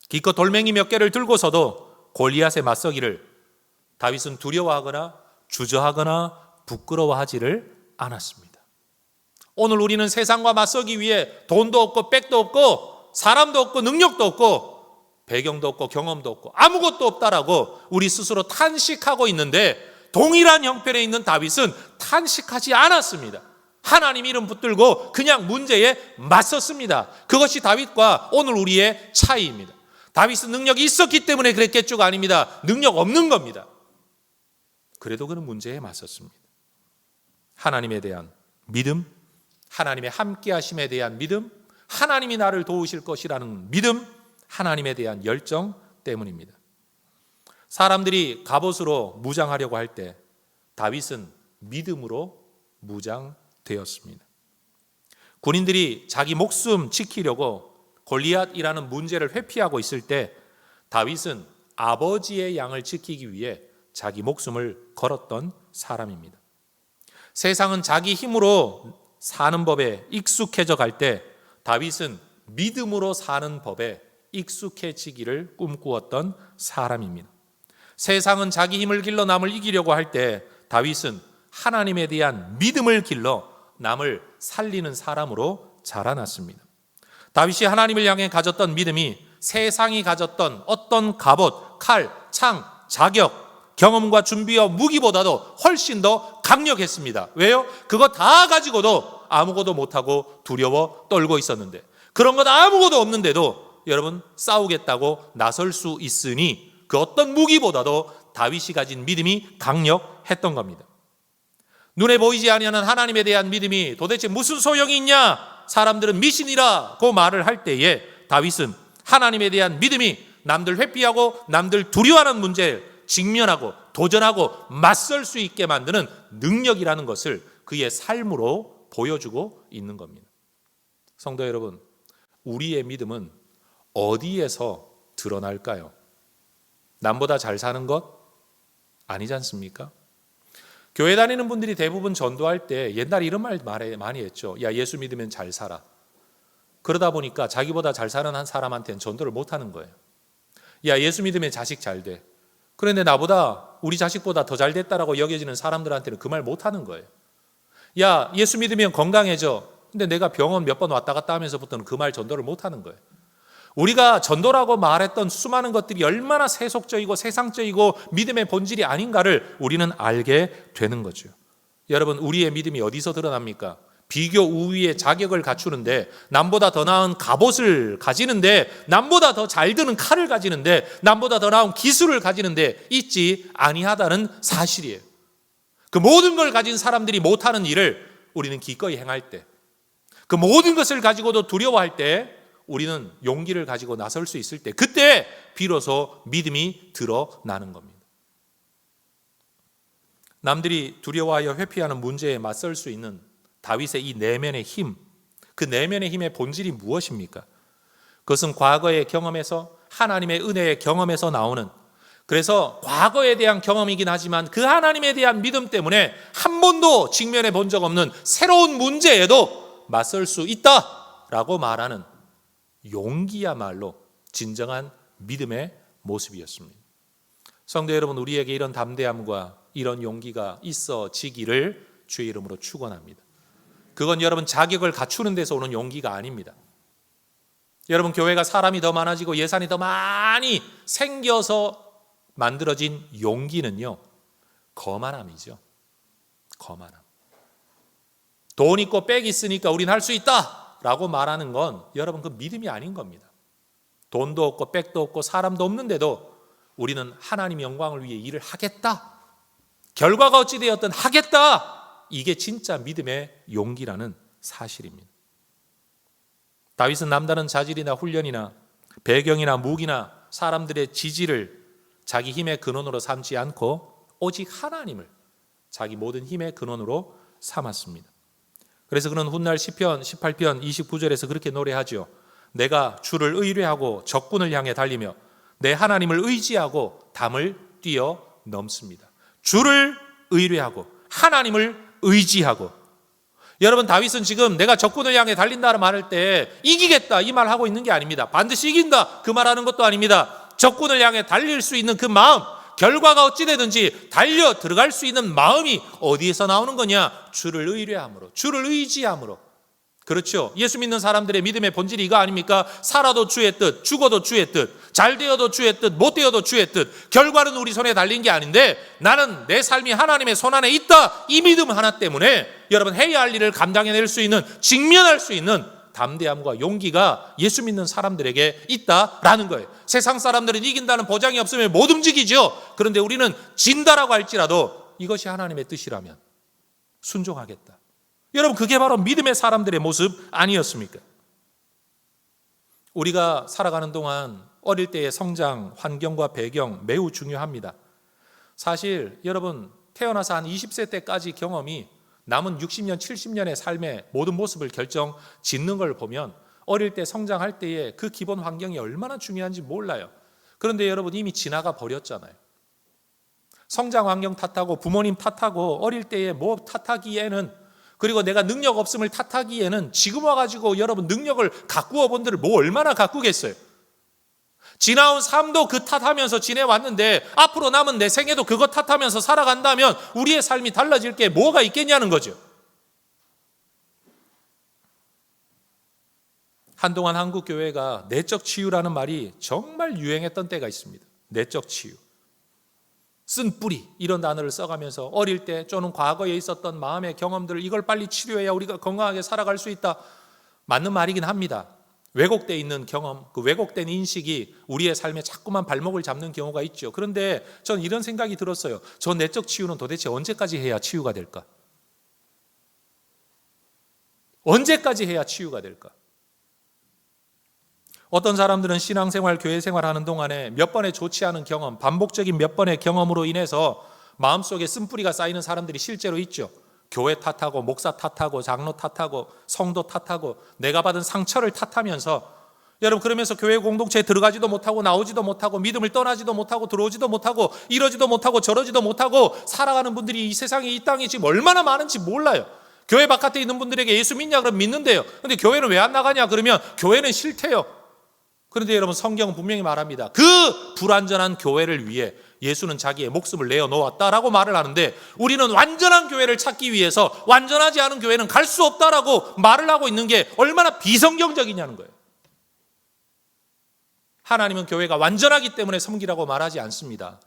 기껏 돌멩이 몇 개를 들고서도 골리앗에 맞서기를 다윗은 두려워하거나 주저하거나 부끄러워하지를 않았습니다. 오늘 우리는 세상과 맞서기 위해 돈도 없고 백도 없고 사람도 없고 능력도 없고 배경도 없고 경험도 없고 아무것도 없다라고 우리 스스로 탄식하고 있는데 동일한 형편에 있는 다윗은 탄식하지 않았습니다. 하나님 이름 붙들고 그냥 문제에 맞섰습니다. 그것이 다윗과 오늘 우리의 차이입니다. 다윗은 능력이 있었기 때문에 그랬겠죠가 아닙니다. 능력 없는 겁니다. 그래도 그는 문제에 맞섰습니다. 하나님에 대한 믿음, 하나님의 함께하심에 대한 믿음, 하나님이 나를 도우실 것이라는 믿음, 하나님에 대한 열정 때문입니다. 사람들이 갑옷으로 무장하려고 할 때 다윗은 믿음으로 무장되었습니다. 군인들이 자기 목숨 지키려고 골리앗이라는 문제를 회피하고 있을 때 다윗은 아버지의 양을 지키기 위해 자기 목숨을 걸었던 사람입니다. 세상은 자기 힘으로 사는 법에 익숙해져 갈 때 다윗은 믿음으로 사는 법에 익숙해지기를 꿈꾸었던 사람입니다. 세상은 자기 힘을 길러 남을 이기려고 할 때 다윗은 하나님에 대한 믿음을 길러 남을 살리는 사람으로 자라났습니다. 다윗이 하나님을 향해 가졌던 믿음이 세상이 가졌던 어떤 갑옷, 칼, 창, 자격, 경험과 준비와 무기보다도 훨씬 더 강력했습니다. 왜요? 그거 다 가지고도 아무것도 못하고 두려워 떨고 있었는데, 그런 것 아무것도 없는데도 여러분 싸우겠다고 나설 수 있으니 그 어떤 무기보다도 다윗이 가진 믿음이 강력했던 겁니다. 눈에 보이지 아니하는 하나님에 대한 믿음이 도대체 무슨 소용이 있냐? 사람들은 미신이라고 말을 할 때에 다윗은 하나님에 대한 믿음이 남들 회피하고 남들 두려워하는 문제를 직면하고 도전하고 맞설 수 있게 만드는 능력이라는 것을 그의 삶으로 보여주고 있는 겁니다. 성도 여러분, 우리의 믿음은 어디에서 드러날까요? 남보다 잘 사는 것? 아니지 않습니까? 교회 다니는 분들이 대부분 전도할 때 옛날에 이런 말 많이 했죠. 야, 예수 믿으면 잘 살아. 그러다 보니까 자기보다 잘 사는 한 사람한테는 전도를 못 하는 거예요. 야, 예수 믿으면 자식 잘 돼. 그런데 나보다 우리 자식보다 더 잘 됐다라고 여겨지는 사람들한테는 그 말 못 하는 거예요. 야, 예수 믿으면 건강해져. 근데 내가 병원 몇 번 왔다 갔다 하면서부터는 그 말 전도를 못 하는 거예요. 우리가 전도라고 말했던 수많은 것들이 얼마나 세속적이고 세상적이고 믿음의 본질이 아닌가를 우리는 알게 되는 거죠. 여러분, 우리의 믿음이 어디서 드러납니까? 비교 우위의 자격을 갖추는데, 남보다 더 나은 갑옷을 가지는데, 남보다 더 잘 드는 칼을 가지는데, 남보다 더 나은 기술을 가지는데 있지 아니하다는 사실이에요. 그 모든 걸 가진 사람들이 못하는 일을 우리는 기꺼이 행할 때, 그 모든 것을 가지고도 두려워할 때 우리는 용기를 가지고 나설 수 있을 때, 그때 비로소 믿음이 드러나는 겁니다. 남들이 두려워하여 회피하는 문제에 맞설 수 있는 다윗의 이 내면의 힘, 그 내면의 힘의 본질이 무엇입니까? 그것은 과거의 경험에서, 하나님의 은혜의 경험에서 나오는, 그래서 과거에 대한 경험이긴 하지만 그 하나님에 대한 믿음 때문에 한 번도 직면해 본 적 없는 새로운 문제에도 맞설 수 있다라고 말하는 용기야말로 진정한 믿음의 모습이었습니다. 성도 여러분, 우리에게 이런 담대함과 이런 용기가 있어지기를 주의 이름으로 축원합니다. 그건 여러분 자격을 갖추는 데서 오는 용기가 아닙니다. 여러분, 교회가 사람이 더 많아지고 예산이 더 많이 생겨서 만들어진 용기는요, 거만함이죠. 거만함. 돈 있고 백 있으니까 우린 할 수 있다 라고 말하는 건 여러분 그 믿음이 아닌 겁니다. 돈도 없고 백도 없고 사람도 없는데도 우리는 하나님 영광을 위해 일을 하겠다, 결과가 어찌 되었든 하겠다, 이게 진짜 믿음의 용기라는 사실입니다. 다윗은 남다른 자질이나 훈련이나 배경이나 무기나 사람들의 지지를 자기 힘의 근원으로 삼지 않고 오직 하나님을 자기 모든 힘의 근원으로 삼았습니다. 그래서 그는 훗날 시편 18편 29절에서 그렇게 노래하죠. 내가 주를 의뢰하고 적군을 향해 달리며 내 하나님을 의지하고 담을 뛰어넘습니다. 주를 의뢰하고 하나님을 의지하고. 여러분, 다윗은 지금 내가 적군을 향해 달린다는 말할 때 이기겠다 이 말 하고 있는 게 아닙니다. 반드시 이긴다 그 말하는 것도 아닙니다. 적군을 향해 달릴 수 있는 그 마음, 결과가 어찌 되든지 달려 들어갈 수 있는 마음이 어디에서 나오는 거냐? 주를 의뢰함으로, 주를 의지함으로. 그렇죠. 예수 믿는 사람들의 믿음의 본질이 이거 아닙니까? 살아도 주의 뜻, 죽어도 주의 뜻, 잘 되어도 주의 뜻, 못 되어도 주의 뜻. 결과는 우리 손에 달린 게 아닌데 나는 내 삶이 하나님의 손 안에 있다, 이 믿음 하나 때문에 여러분 해야 할 일을 감당해낼 수 있는, 직면할 수 있는 담대함과 용기가 예수 믿는 사람들에게 있다라는 거예요. 세상 사람들은 이긴다는 보장이 없으면 못 움직이죠. 그런데 우리는 진다라고 할지라도 이것이 하나님의 뜻이라면 순종하겠다. 여러분, 그게 바로 믿음의 사람들의 모습 아니었습니까? 우리가 살아가는 동안 어릴 때의 성장, 환경과 배경 매우 중요합니다. 사실 여러분, 태어나서 한 20세 때까지 경험이 남은 60년, 70년의 삶의 모든 모습을 결정 짓는 걸 보면 어릴 때 성장할 때의 그 기본 환경이 얼마나 중요한지 몰라요. 그런데 여러분, 이미 지나가 버렸잖아요. 성장 환경 탓하고 부모님 탓하고 어릴 때에 뭐 탓하기에는, 그리고 내가 능력 없음을 탓하기에는 지금 와가지고 여러분 능력을 가꾸어 본들을 뭐 얼마나 가꾸겠어요. 지나온 삶도 그 탓하면서 지내왔는데 앞으로 남은 내 생애도 그거 탓하면서 살아간다면 우리의 삶이 달라질 게 뭐가 있겠냐는 거죠. 한동안 한국 교회가 내적 치유라는 말이 정말 유행했던 때가 있습니다. 내적 치유. 쓴 뿌리 이런 단어를 써가면서 어릴 때 또는 과거에 있었던 마음의 경험들을 이걸 빨리 치료해야 우리가 건강하게 살아갈 수 있다. 맞는 말이긴 합니다. 왜곡되어 있는 경험, 그 왜곡된 인식이 우리의 삶에 자꾸만 발목을 잡는 경우가 있죠. 그런데 저는 이런 생각이 들었어요. 저 내적 치유는 도대체 언제까지 해야 치유가 될까? 언제까지 해야 치유가 될까? 어떤 사람들은 신앙생활, 교회생활 하는 동안에 몇 번의 좋지 않은 경험, 반복적인 몇 번의 경험으로 인해서 마음속에 쓴뿌리가 쌓이는 사람들이 실제로 있죠. 교회 탓하고 목사 탓하고 장로 탓하고 성도 탓하고 내가 받은 상처를 탓하면서, 여러분 그러면서 교회 공동체에 들어가지도 못하고 나오지도 못하고 믿음을 떠나지도 못하고 들어오지도 못하고 이러지도 못하고 저러지도 못하고 살아가는 분들이 이 세상에, 이 땅에 지금 얼마나 많은지 몰라요. 교회 바깥에 있는 분들에게 예수 믿냐 그러면 믿는데요. 그런데 교회는 왜 안 나가냐 그러면 교회는 싫대요. 그런데 여러분 성경은 분명히 말합니다. 그 불완전한 교회를 위해 예수는 자기의 목숨을 내어놓았다라고 말을 하는데, 우리는 완전한 교회를 찾기 위해서 완전하지 않은 교회는 갈 수 없다라고 말을 하고 있는 게 얼마나 비성경적이냐는 거예요. 하나님은 교회가 완전하기 때문에 섬기라고 말하지 않습니다.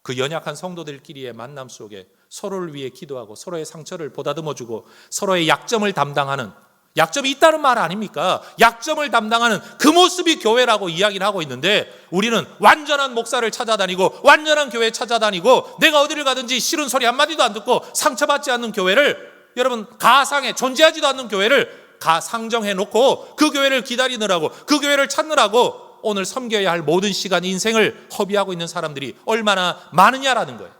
그 연약한 성도들끼리의 만남 속에 서로를 위해 기도하고 서로의 상처를 보다듬어주고 서로의 약점을 담당하는, 약점이 있다는 말 아닙니까? 약점을 담당하는 그 모습이 교회라고 이야기를 하고 있는데, 우리는 완전한 목사를 찾아다니고 완전한 교회 찾아다니고 내가 어디를 가든지 싫은 소리 한마디도 안 듣고 상처받지 않는 교회를, 여러분 가상에 존재하지도 않는 교회를 가상정해 놓고 그 교회를 기다리느라고, 그 교회를 찾느라고 오늘 섬겨야 할 모든 시간, 인생을 허비하고 있는 사람들이 얼마나 많으냐라는 거예요.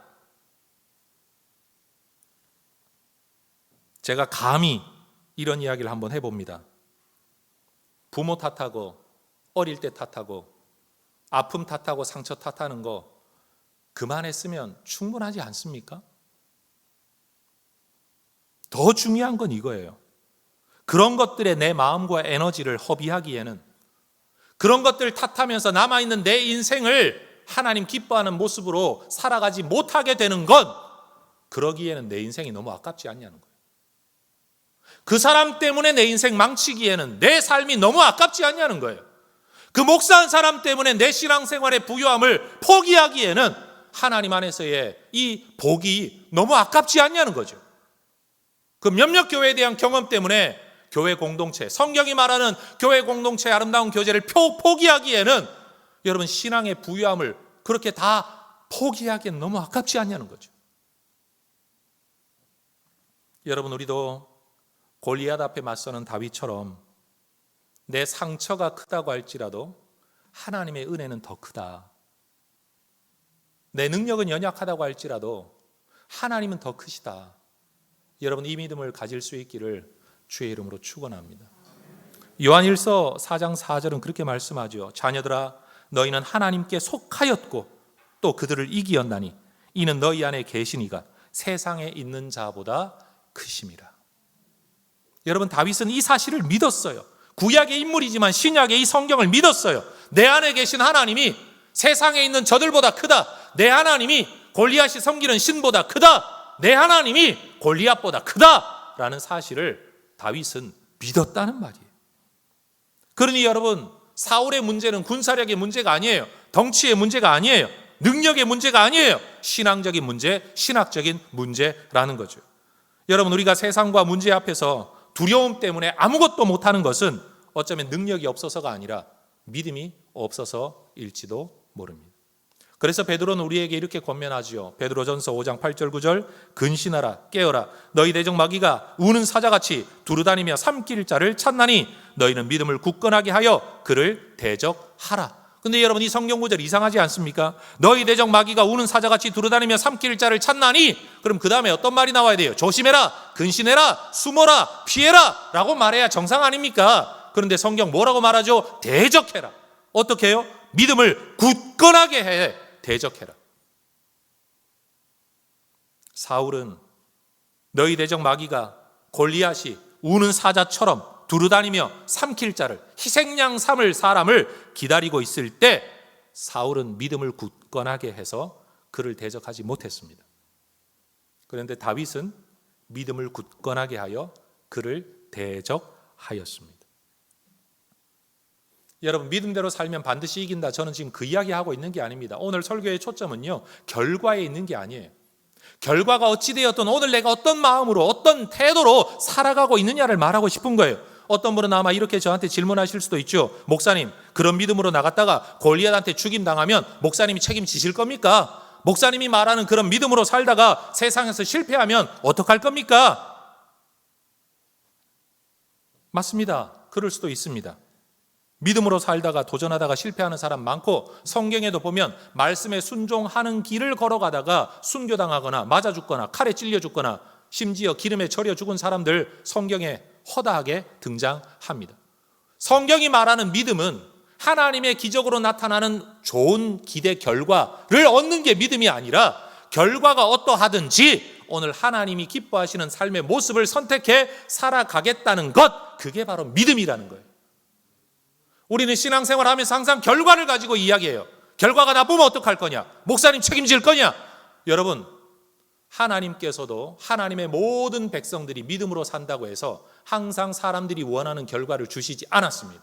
제가 감히 이런 이야기를 한번 해봅니다. 부모 탓하고 어릴 때 탓하고 아픔 탓하고 상처 탓하는 거 그만했으면 충분하지 않습니까? 더 중요한 건 이거예요. 그런 것들에 내 마음과 에너지를 허비하기에는, 그런 것들 탓하면서 남아있는 내 인생을 하나님 기뻐하는 모습으로 살아가지 못하게 되는 건, 그러기에는 내 인생이 너무 아깝지 않냐는 거예요. 그 사람 때문에 내 인생 망치기에는 내 삶이 너무 아깝지 않냐는 거예요. 그 목사한 사람 때문에 내 신앙생활의 부요함을 포기하기에는 하나님 안에서의 이 복이 너무 아깝지 않냐는 거죠. 그 몇몇 교회에 대한 경험 때문에 교회 공동체, 성경이 말하는 교회 공동체의 아름다운 교제를 포기하기에는 여러분 신앙의 부요함을 그렇게 다 포기하기에는 너무 아깝지 않냐는 거죠. 여러분 우리도 골리앗 앞에 맞서는 다윗처럼 내 상처가 크다고 할지라도 하나님의 은혜는 더 크다. 내 능력은 연약하다고 할지라도 하나님은 더 크시다. 여러분 이 믿음을 가질 수 있기를 주의 이름으로 축원합니다. 요한일서 4장 4절은 그렇게 말씀하죠. 자녀들아 너희는 하나님께 속하였고 또 그들을 이기었나니 이는 너희 안에 계시니가 세상에 있는 자보다 크심이라. 여러분 다윗은 이 사실을 믿었어요. 구약의 인물이지만 신약의 이 성경을 믿었어요. 내 안에 계신 하나님이 세상에 있는 저들보다 크다. 내 하나님이 골리앗이 섬기는 신보다 크다. 내 하나님이 골리앗보다 크다라는 사실을 다윗은 믿었다는 말이에요. 그러니 여러분 사울의 문제는 군사력의 문제가 아니에요. 덩치의 문제가 아니에요. 능력의 문제가 아니에요. 신앙적인 문제, 신학적인 문제라는 거죠. 여러분 우리가 세상과 문제 앞에서 두려움 때문에 아무것도 못하는 것은 어쩌면 능력이 없어서가 아니라 믿음이 없어서일지도 모릅니다. 그래서 베드로는 우리에게 이렇게 권면하지요. 베드로전서 5장 8절 9절 근신하라 깨어라 너희 대적 마귀가 우는 사자같이 두루다니며 삼킬 자를 찾나니 너희는 믿음을 굳건하게 하여 그를 대적하라. 근데 여러분 이 성경 구절 이상하지 않습니까? 너희 대적 마귀가 우는 사자같이 두루다니며 삼킬 자를 찾나니, 그럼 그 다음에 어떤 말이 나와야 돼요? 조심해라, 근신해라, 숨어라, 피해라 라고 말해야 정상 아닙니까? 그런데 성경 뭐라고 말하죠? 대적해라. 어떻게 해요? 믿음을 굳건하게 해 대적해라. 사울은 너희 대적 마귀가 골리앗이 우는 사자처럼 두루다니며 삼킬 자를, 희생양 삼을 사람을 기다리고 있을 때 사울은 믿음을 굳건하게 해서 그를 대적하지 못했습니다. 그런데 다윗은 믿음을 굳건하게 하여 그를 대적하였습니다. 여러분, 믿음대로 살면 반드시 이긴다. 저는 지금 그 이야기하고 있는 게 아닙니다. 오늘 설교의 초점은요, 결과에 있는 게 아니에요. 결과가 어찌되었든 오늘 내가 어떤 마음으로, 어떤 태도로 살아가고 있느냐를 말하고 싶은 거예요. 어떤 분은 아마 이렇게 저한테 질문하실 수도 있죠. 목사님, 그런 믿음으로 나갔다가 골리앗한테 죽임당하면 목사님이 책임지실 겁니까? 목사님이 말하는 그런 믿음으로 살다가 세상에서 실패하면 어떡할 겁니까? 맞습니다. 그럴 수도 있습니다. 믿음으로 살다가 도전하다가 실패하는 사람 많고, 성경에도 보면 말씀에 순종하는 길을 걸어가다가 순교당하거나 맞아 죽거나 칼에 찔려 죽거나 심지어 기름에 절여 죽은 사람들 성경에 허다하게 등장합니다. 성경이 말하는 믿음은 하나님의 기적으로 나타나는 좋은 기대 결과를 얻는 게 믿음이 아니라, 결과가 어떠하든지 오늘 하나님이 기뻐하시는 삶의 모습을 선택해 살아가겠다는 것, 그게 바로 믿음이라는 거예요. 우리는 신앙생활 하면서 항상 결과를 가지고 이야기해요. 결과가 나쁘면 어떡할 거냐? 목사님 책임질 거냐? 여러분, 하나님께서도 하나님의 모든 백성들이 믿음으로 산다고 해서 항상 사람들이 원하는 결과를 주시지 않았습니다.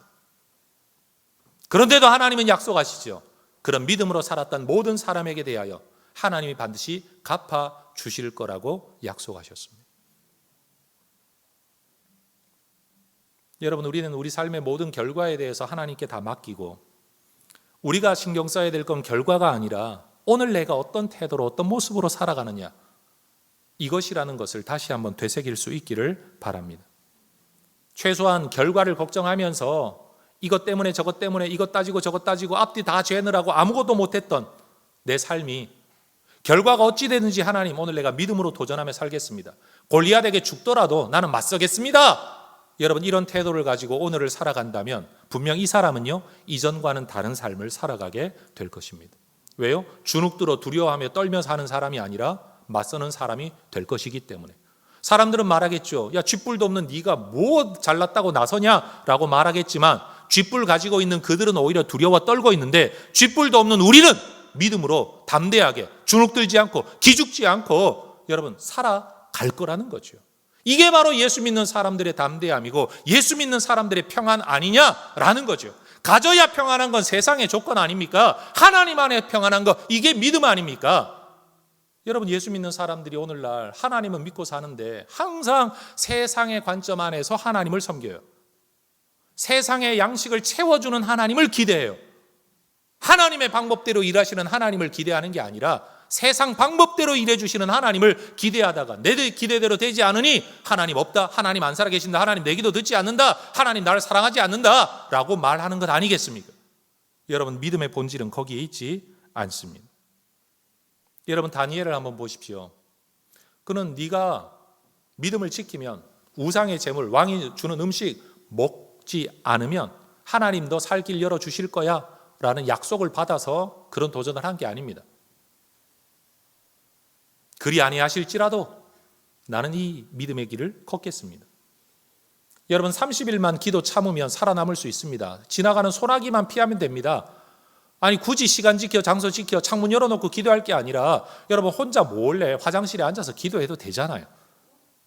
그런데도 하나님은 약속하시죠. 그런 믿음으로 살았던 모든 사람에게 대하여 하나님이 반드시 갚아 주실 거라고 약속하셨습니다. 여러분, 우리는 우리 삶의 모든 결과에 대해서 하나님께 다 맡기고, 우리가 신경 써야 될 건 결과가 아니라 오늘 내가 어떤 태도로 어떤 모습으로 살아가느냐, 이것이라는 것을 다시 한번 되새길 수 있기를 바랍니다. 최소한 결과를 걱정하면서 이것 때문에 저것 때문에 이것 따지고 저것 따지고 앞뒤 다 죄느라고 아무것도 못했던 내 삶이, 결과가 어찌 되든지 하나님, 오늘 내가 믿음으로 도전하며 살겠습니다. 골리앗에게 죽더라도 나는 맞서겠습니다. 여러분, 이런 태도를 가지고 오늘을 살아간다면 분명 이 사람은요, 이전과는 다른 삶을 살아가게 될 것입니다. 왜요? 주눅들어 두려워하며 떨며 사는 사람이 아니라 맞서는 사람이 될 것이기 때문에. 사람들은 말하겠죠. 야, 쥐뿔도 없는 네가 뭐 잘났다고 나서냐라고 말하겠지만, 쥐뿔 가지고 있는 그들은 오히려 두려워 떨고 있는데, 쥐뿔도 없는 우리는 믿음으로 담대하게 주눅들지 않고 기죽지 않고 여러분 살아갈 거라는 거죠. 이게 바로 예수 믿는 사람들의 담대함이고 예수 믿는 사람들의 평안 아니냐라는 거죠. 가져야 평안한 건 세상의 조건 아닙니까? 하나님 안에 평안한 거, 이게 믿음 아닙니까? 여러분, 예수 믿는 사람들이 오늘날 하나님은 믿고 사는데 항상 세상의 관점 안에서 하나님을 섬겨요. 세상의 양식을 채워주는 하나님을 기대해요. 하나님의 방법대로 일하시는 하나님을 기대하는 게 아니라 세상 방법대로 일해주시는 하나님을 기대하다가 내 기대대로 되지 않으니 하나님 없다, 하나님 안 살아계신다, 하나님 내 기도 듣지 않는다, 하나님 나를 사랑하지 않는다 라고 말하는 것 아니겠습니까? 여러분, 믿음의 본질은 거기에 있지 않습니다. 여러분, 다니엘을 한번 보십시오. 그는 네가 믿음을 지키면 우상의 제물, 왕이 주는 음식 먹지 않으면 하나님 너 살 길 열어주실 거야 라는 약속을 받아서 그런 도전을 한 게 아닙니다. 그리 아니하실지라도 나는 이 믿음의 길을 걷겠습니다. 여러분, 30일만 기도 참으면 살아남을 수 있습니다. 지나가는 소나기만 피하면 됩니다. 아니, 굳이 시간 지켜, 장소 지켜, 창문 열어놓고 기도할 게 아니라 여러분 혼자 몰래 화장실에 앉아서 기도해도 되잖아요.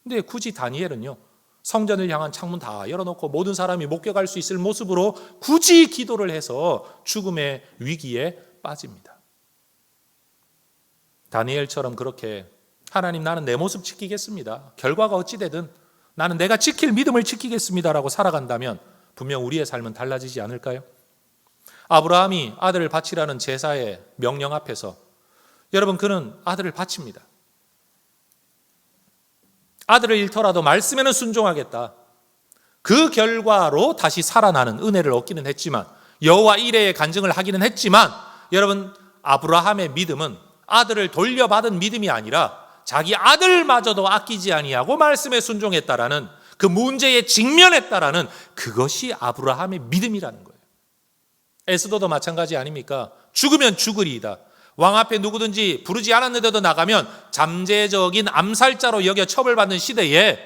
근데 굳이 다니엘은요, 성전을 향한 창문 다 열어놓고 모든 사람이 목격할 수 있을 모습으로 굳이 기도를 해서 죽음의 위기에 빠집니다. 다니엘처럼 그렇게 하나님, 나는 내 모습 지키겠습니다. 결과가 어찌 되든 나는 내가 지킬 믿음을 지키겠습니다라고 살아간다면 분명 우리의 삶은 달라지지 않을까요? 아브라함이 아들을 바치라는 제사의 명령 앞에서 여러분, 그는 아들을 바칩니다. 아들을 잃더라도 말씀에는 순종하겠다. 그 결과로 다시 살아나는 은혜를 얻기는 했지만, 여호와 이레의 간증을 하기는 했지만, 여러분, 아브라함의 믿음은 아들을 돌려받은 믿음이 아니라 자기 아들마저도 아끼지 아니하고 말씀에 순종했다라는, 그 문제에 직면했다라는, 그것이 아브라함의 믿음이라는 거예요. 에스더도 마찬가지 아닙니까? 죽으면 죽으리이다. 왕 앞에 누구든지 부르지 않았는데도 나가면 잠재적인 암살자로 여겨 처벌받는 시대에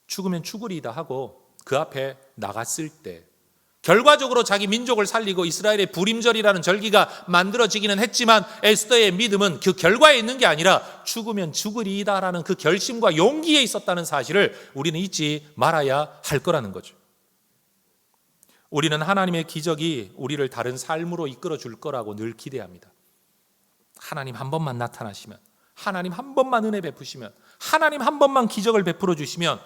죽으면 죽으리이다 하고 그 앞에 나갔을 때 결과적으로 자기 민족을 살리고 이스라엘의 부림절이라는 절기가 만들어지기는 했지만 에스더의 믿음은 그 결과에 있는 게 아니라 죽으면 죽으리이다라는 그 결심과 용기에 있었다는 사실을 우리는 잊지 말아야 할 거라는 거죠. 우리는 하나님의 기적이 우리를 다른 삶으로 이끌어 줄 거라고 늘 기대합니다. 하나님 한 번만 나타나시면, 하나님 한 번만 은혜 베푸시면, 하나님 한 번만 기적을 베풀어 주시면,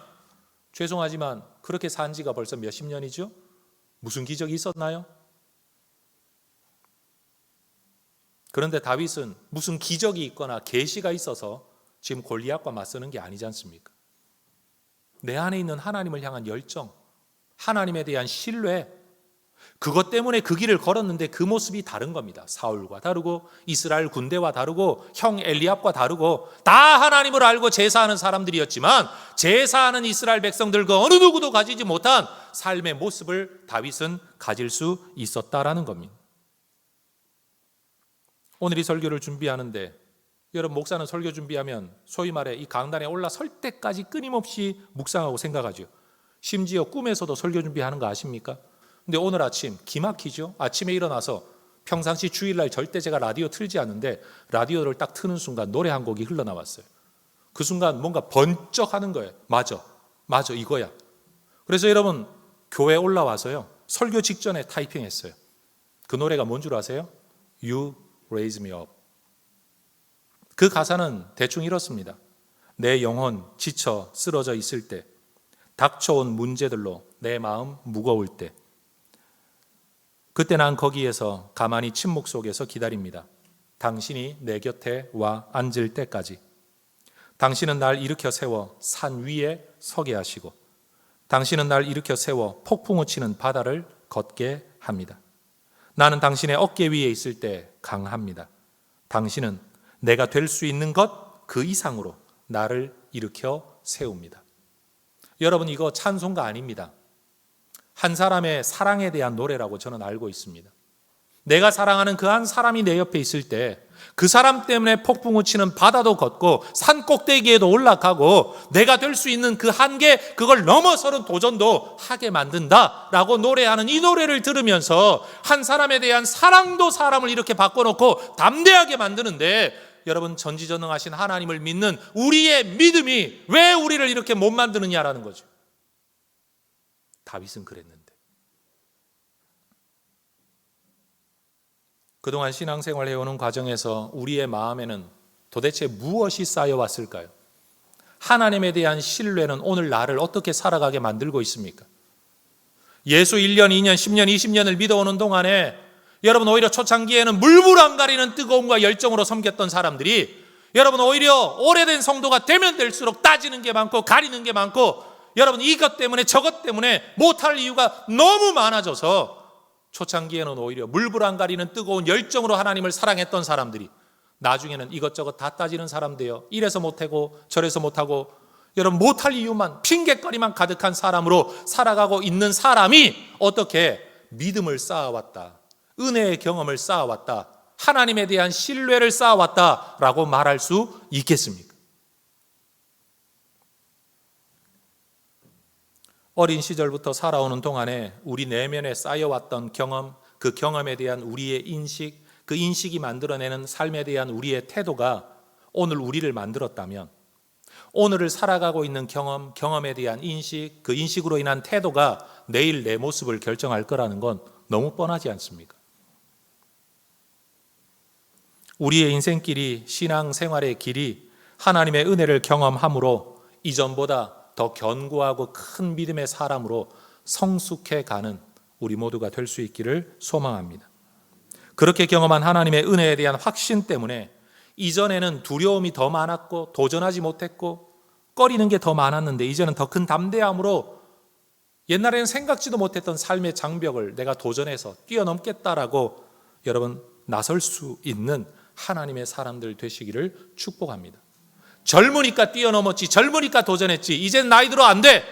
죄송하지만 그렇게 산 지가 벌써 몇십 년이죠? 무슨 기적이 있었나요? 그런데 다윗은 무슨 기적이 있거나 계시가 있어서 지금 골리앗과 맞서는 게 아니지 않습니까? 내 안에 있는 하나님을 향한 열정, 하나님에 대한 신뢰, 그것 때문에 그 길을 걸었는데 그 모습이 다른 겁니다. 사울과 다르고 이스라엘 군대와 다르고 형 엘리압과 다르고 다 하나님을 알고 제사하는 사람들이었지만 제사하는 이스라엘 백성들 그 어느 누구도 가지지 못한 삶의 모습을 다윗은 가질 수 있었다라는 겁니다. 오늘 이 설교를 준비하는데 여러분, 목사는 설교 준비하면 소위 말해 이 강단에 올라설 때까지 끊임없이 묵상하고 생각하죠. 심지어 꿈에서도 설교 준비하는 거 아십니까? 근데 오늘 아침 기막히죠. 아침에 일어나서 평상시 주일날 절대 제가 라디오 틀지 않는데 라디오를 딱 트는 순간 노래 한 곡이 흘러나왔어요. 그 순간 뭔가 번쩍하는 거예요. 맞아 이거야. 그래서 여러분, 교회 올라와서요 설교 직전에 타이핑했어요. 그 노래가 뭔 줄 아세요? You raise me up. 그 가사는 대충 이렇습니다. 내 영혼 지쳐 쓰러져 있을 때, 닥쳐온 문제들로 내 마음 무거울 때, 그때 난 거기에서 가만히 침묵 속에서 기다립니다. 당신이 내 곁에 와 앉을 때까지. 당신은 날 일으켜 세워 산 위에 서게 하시고, 당신은 날 일으켜 세워 폭풍우 치는 바다를 걷게 합니다. 나는 당신의 어깨 위에 있을 때 강합니다. 당신은 내가 될 수 있는 것 그 이상으로 나를 일으켜 세웁니다. 여러분, 이거 찬송가 아닙니다. 한 사람의 사랑에 대한 노래라고 저는 알고 있습니다. 내가 사랑하는 그 한 사람이 내 옆에 있을 때 그 사람 때문에 폭풍우 치는 바다도 걷고 산 꼭대기에도 올라가고 내가 될 수 있는 그 한계, 그걸 넘어서는 도전도 하게 만든다라고 노래하는 이 노래를 들으면서 한 사람에 대한 사랑도 사람을 이렇게 바꿔놓고 담대하게 만드는데, 여러분, 전지전능하신 하나님을 믿는 우리의 믿음이 왜 우리를 이렇게 못 만드느냐라는 거죠. 다윗은 그랬는데. 그동안 신앙생활 해오는 과정에서 우리의 마음에는 도대체 무엇이 쌓여왔을까요? 하나님에 대한 신뢰는 오늘 나를 어떻게 살아가게 만들고 있습니까? 예수 1년, 2년, 10년, 20년을 믿어오는 동안에 여러분, 오히려 초창기에는 물불 안 가리는 뜨거움과 열정으로 섬겼던 사람들이 여러분, 오히려 오래된 성도가 되면 될수록 따지는 게 많고 가리는 게 많고, 여러분, 이것 때문에 저것 때문에 못할 이유가 너무 많아져서 초창기에는 오히려 물불 안 가리는 뜨거운 열정으로 하나님을 사랑했던 사람들이 나중에는 이것저것 다 따지는 사람 돼요. 이래서 못하고 저래서 못하고, 여러분, 못할 이유만 핑계거리만 가득한 사람으로 살아가고 있는 사람이 어떻게 믿음을 쌓아왔다, 은혜의 경험을 쌓아왔다, 하나님에 대한 신뢰를 쌓아왔다라고 말할 수 있겠습니까? 어린 시절부터 살아오는 동안에 우리 내면에 쌓여왔던 경험, 그 경험에 대한 우리의 인식, 그 인식이 만들어내는 삶에 대한 우리의 태도가 오늘 우리를 만들었다면, 오늘을 살아가고 있는 경험, 경험에 대한 인식, 그 인식으로 인한 태도가 내일 내 모습을 결정할 거라는 건 너무 뻔하지 않습니까? 우리의 인생길이, 신앙생활의 길이 하나님의 은혜를 경험함으로 이전보다 더 견고하고 큰 믿음의 사람으로 성숙해 가는 우리 모두가 될 수 있기를 소망합니다. 그렇게 경험한 하나님의 은혜에 대한 확신 때문에 이전에는 두려움이 더 많았고 도전하지 못했고 꺼리는 게 더 많았는데, 이제는 더 큰 담대함으로 옛날에는 생각지도 못했던 삶의 장벽을 내가 도전해서 뛰어넘겠다라고 여러분 나설 수 있는 하나님의 사람들 되시기를 축복합니다. 젊으니까 뛰어넘었지, 젊으니까 도전했지, 이젠 나이 들어 안 돼.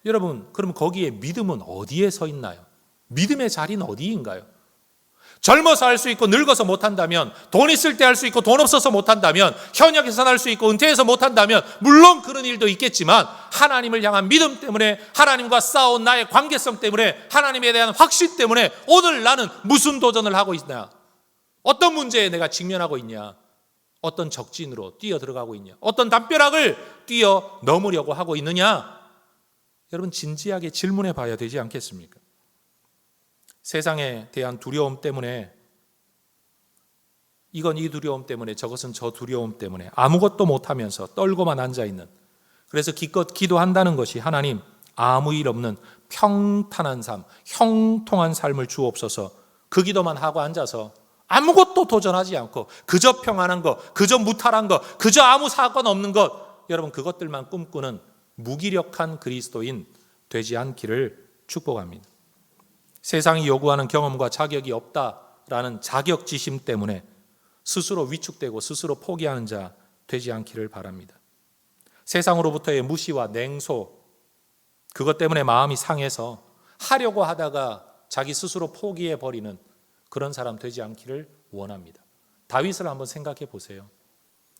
여러분, 그럼 거기에 믿음은 어디에 서 있나요? 믿음의 자리는 어디인가요? 젊어서 할 수 있고 늙어서 못한다면, 돈 있을 때 할 수 있고 돈 없어서 못한다면, 현역에서 할 수 있고 은퇴해서 못한다면 물론 그런 일도 있겠지만 하나님을 향한 믿음 때문에, 하나님과 싸운 나의 관계성 때문에, 하나님에 대한 확신 때문에 오늘 나는 무슨 도전을 하고 있냐, 어떤 문제에 내가 직면하고 있냐, 어떤 적진으로 뛰어들어가고 있냐, 어떤 담벼락을 뛰어넘으려고 하고 있느냐, 여러분 진지하게 질문해 봐야 되지 않겠습니까? 세상에 대한 두려움 때문에, 이건 이 두려움 때문에, 저것은 저 두려움 때문에 아무것도 못하면서 떨고만 앉아있는, 그래서 기껏 기도한다는 것이 하나님 아무 일 없는 평탄한 삶, 형통한 삶을 주옵소서, 그 기도만 하고 앉아서 아무것도 도전하지 않고 그저 평안한 것, 그저 무탈한 것, 그저 아무 사건 없는 것, 여러분 그것들만 꿈꾸는 무기력한 그리스도인 되지 않기를 축복합니다. 세상이 요구하는 경험과 자격이 없다라는 자격지심 때문에 스스로 위축되고 스스로 포기하는 자 되지 않기를 바랍니다. 세상으로부터의 무시와 냉소, 그것 때문에 마음이 상해서 하려고 하다가 자기 스스로 포기해버리는 그런 사람 되지 않기를 원합니다. 다윗을 한번 생각해 보세요.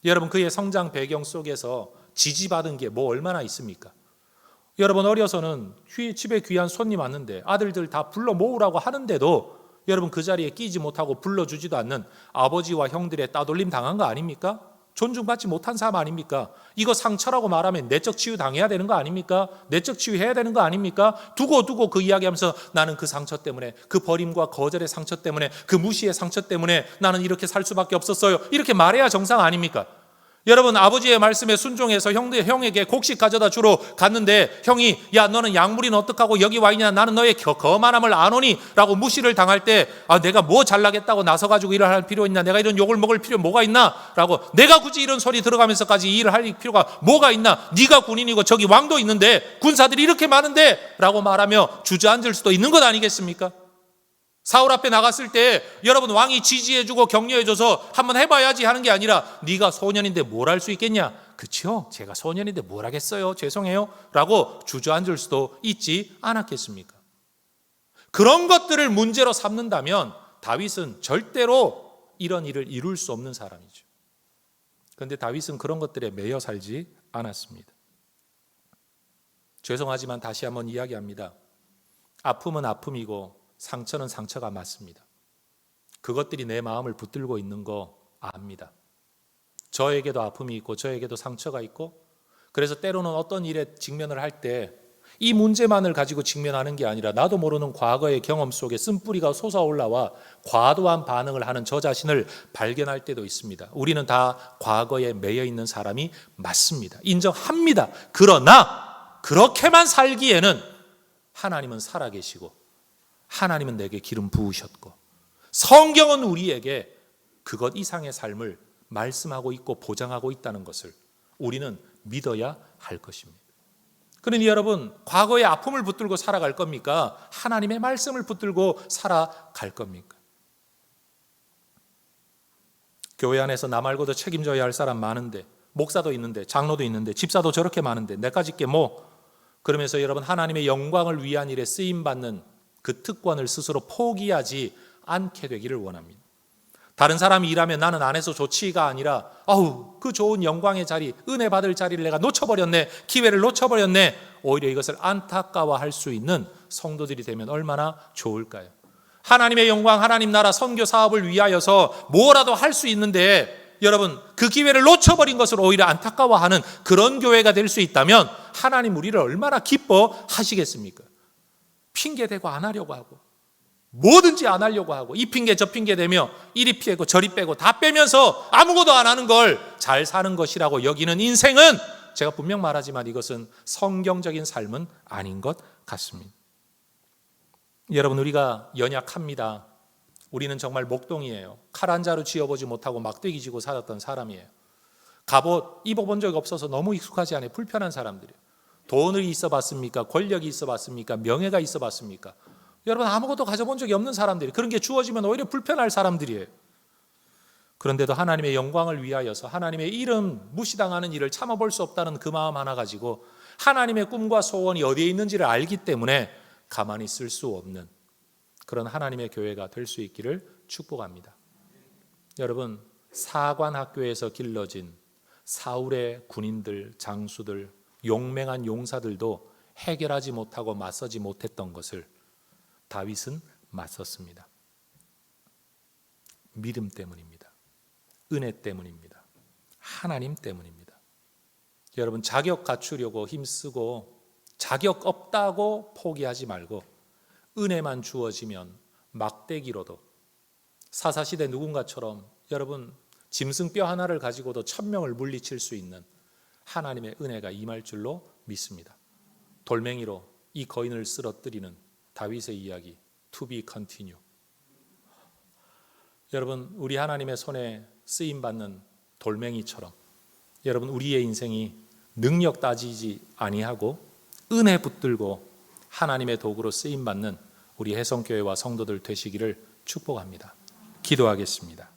여러분 그의 성장 배경 속에서 지지받은 게 뭐 얼마나 있습니까? 여러분 어려서는 집에 귀한 손님 왔는데 아들들 다 불러 모으라고 하는데도 여러분 그 자리에 끼지 못하고 불러주지도 않는 아버지와 형들의 따돌림 당한 거 아닙니까? 존중받지 못한 삶 아닙니까? 이거 상처라고 말하면 내적 치유 당해야 되는 거 아닙니까? 내적 치유해야 되는 거 아닙니까? 두고 그 이야기하면서 나는 그 상처 때문에, 그 버림과 거절의 상처 때문에, 그 무시의 상처 때문에 나는 이렇게 살 수밖에 없었어요, 이렇게 말해야 정상 아닙니까? 여러분 아버지의 말씀에 순종해서 형에게 곡식 가져다 주러 갔는데 형이 야 너는 약물이는 어떡하고 여기 와 있냐, 나는 너의 거만함을 아노니 라고 무시를 당할 때 내가 뭐 잘나겠다고 나서가지고 일을 할 필요 있나, 내가 이런 욕을 먹을 필요 뭐가 있나 라고, 내가 굳이 이런 소리 들어가면서까지 이 일을 할 필요가 뭐가 있나, 네가 군인이고 저기 왕도 있는데 군사들이 이렇게 많은데 라고 말하며 주저앉을 수도 있는 것 아니겠습니까? 사울 앞에 나갔을 때 여러분 왕이 지지해주고 격려해줘서 한번 해봐야지 하는 게 아니라 네가 소년인데 뭘 할 수 있겠냐, 그렇죠? 제가 소년인데 뭘 하겠어요, 죄송해요 라고 주저앉을 수도 있지 않았겠습니까? 그런 것들을 문제로 삼는다면 다윗은 절대로 이런 일을 이룰 수 없는 사람이죠. 그런데 다윗은 그런 것들에 매여 살지 않았습니다. 죄송하지만 다시 한번 이야기합니다. 아픔은 아픔이고 상처는 상처가 맞습니다. 그것들이 내 마음을 붙들고 있는 거 압니다. 저에게도 아픔이 있고 저에게도 상처가 있고, 그래서 때로는 어떤 일에 직면을 할 때 이 문제만을 가지고 직면하는 게 아니라 나도 모르는 과거의 경험 속에 쓴뿌리가 솟아올라와 과도한 반응을 하는 저 자신을 발견할 때도 있습니다. 우리는 다 과거에 매여 있는 사람이 맞습니다. 인정합니다. 그러나 그렇게만 살기에는 하나님은 살아계시고 하나님은 내게 기름 부으셨고 성경은 우리에게 그것 이상의 삶을 말씀하고 있고 보장하고 있다는 것을 우리는 믿어야 할 것입니다. 그러니 여러분 과거의 아픔을 붙들고 살아갈 겁니까? 하나님의 말씀을 붙들고 살아갈 겁니까? 교회 안에서 나 말고도 책임져야 할 사람 많은데, 목사도 있는데 장로도 있는데 집사도 저렇게 많은데 내까짓 게 뭐, 그러면서 여러분 하나님의 영광을 위한 일에 쓰임받는 그 특권을 스스로 포기하지 않게 되기를 원합니다. 다른 사람이 일하면 나는 안 해서 좋지가 아니라 그 좋은 영광의 자리, 은혜 받을 자리를 내가 놓쳐버렸네, 기회를 놓쳐버렸네, 오히려 이것을 안타까워할 수 있는 성도들이 되면 얼마나 좋을까요? 하나님의 영광, 하나님 나라 선교 사업을 위하여서 뭐라도 할 수 있는데 여러분 그 기회를 놓쳐버린 것을 오히려 안타까워하는 그런 교회가 될 수 있다면 하나님 우리를 얼마나 기뻐하시겠습니까? 핑계대고 안 하려고 하고 뭐든지 안 하려고 하고 이 핑계 저 핑계 대며 이리 빼고 저리 빼고 다 빼면서 아무것도 안 하는 걸 잘 사는 것이라고 여기는 인생은, 제가 분명 말하지만 이것은 성경적인 삶은 아닌 것 같습니다. 여러분 우리가 연약합니다. 우리는 정말 목동이에요. 칼 한 자루 쥐어보지 못하고 막대기 쥐고 살았던 사람이에요. 갑옷 입어본 적 없어서 너무 익숙하지 않아요. 불편한 사람들이에요. 돈이 있어봤습니까? 권력이 있어봤습니까? 명예가 있어봤습니까? 여러분 아무것도 가져본 적이 없는 사람들이, 그런 게 주어지면 오히려 불편할 사람들이에요. 그런데도 하나님의 영광을 위하여서 하나님의 이름 무시당하는 일을 참아볼 수 없다는 그 마음 하나 가지고 하나님의 꿈과 소원이 어디에 있는지를 알기 때문에 가만히 있을 수 없는 그런 하나님의 교회가 될 수 있기를 축복합니다. 여러분, 사관학교에서 길러진 사울의 군인들, 장수들, 용맹한 용사들도 해결하지 못하고 맞서지 못했던 것을 다윗은 맞섰습니다. 믿음 때문입니다. 은혜 때문입니다. 하나님 때문입니다. 여러분, 자격 갖추려고 힘쓰고 자격 없다고 포기하지 말고 은혜만 주어지면 막대기로도 사사시대 누군가처럼 여러분 짐승뼈 하나를 가지고도 1000명을 물리칠 수 있는 하나님의 은혜가 임할 줄로 믿습니다. 돌멩이로 이 거인을 쓰러뜨리는 다윗의 이야기 to be continue. 여러분, 우리 하나님의 손에 쓰임받는 돌멩이처럼 여러분 우리의 인생이 능력 따지지 아니하고 은혜 붙들고 하나님의 도구로 쓰임받는 우리 혜성교회와 성도들 되시기를 축복합니다. 기도하겠습니다.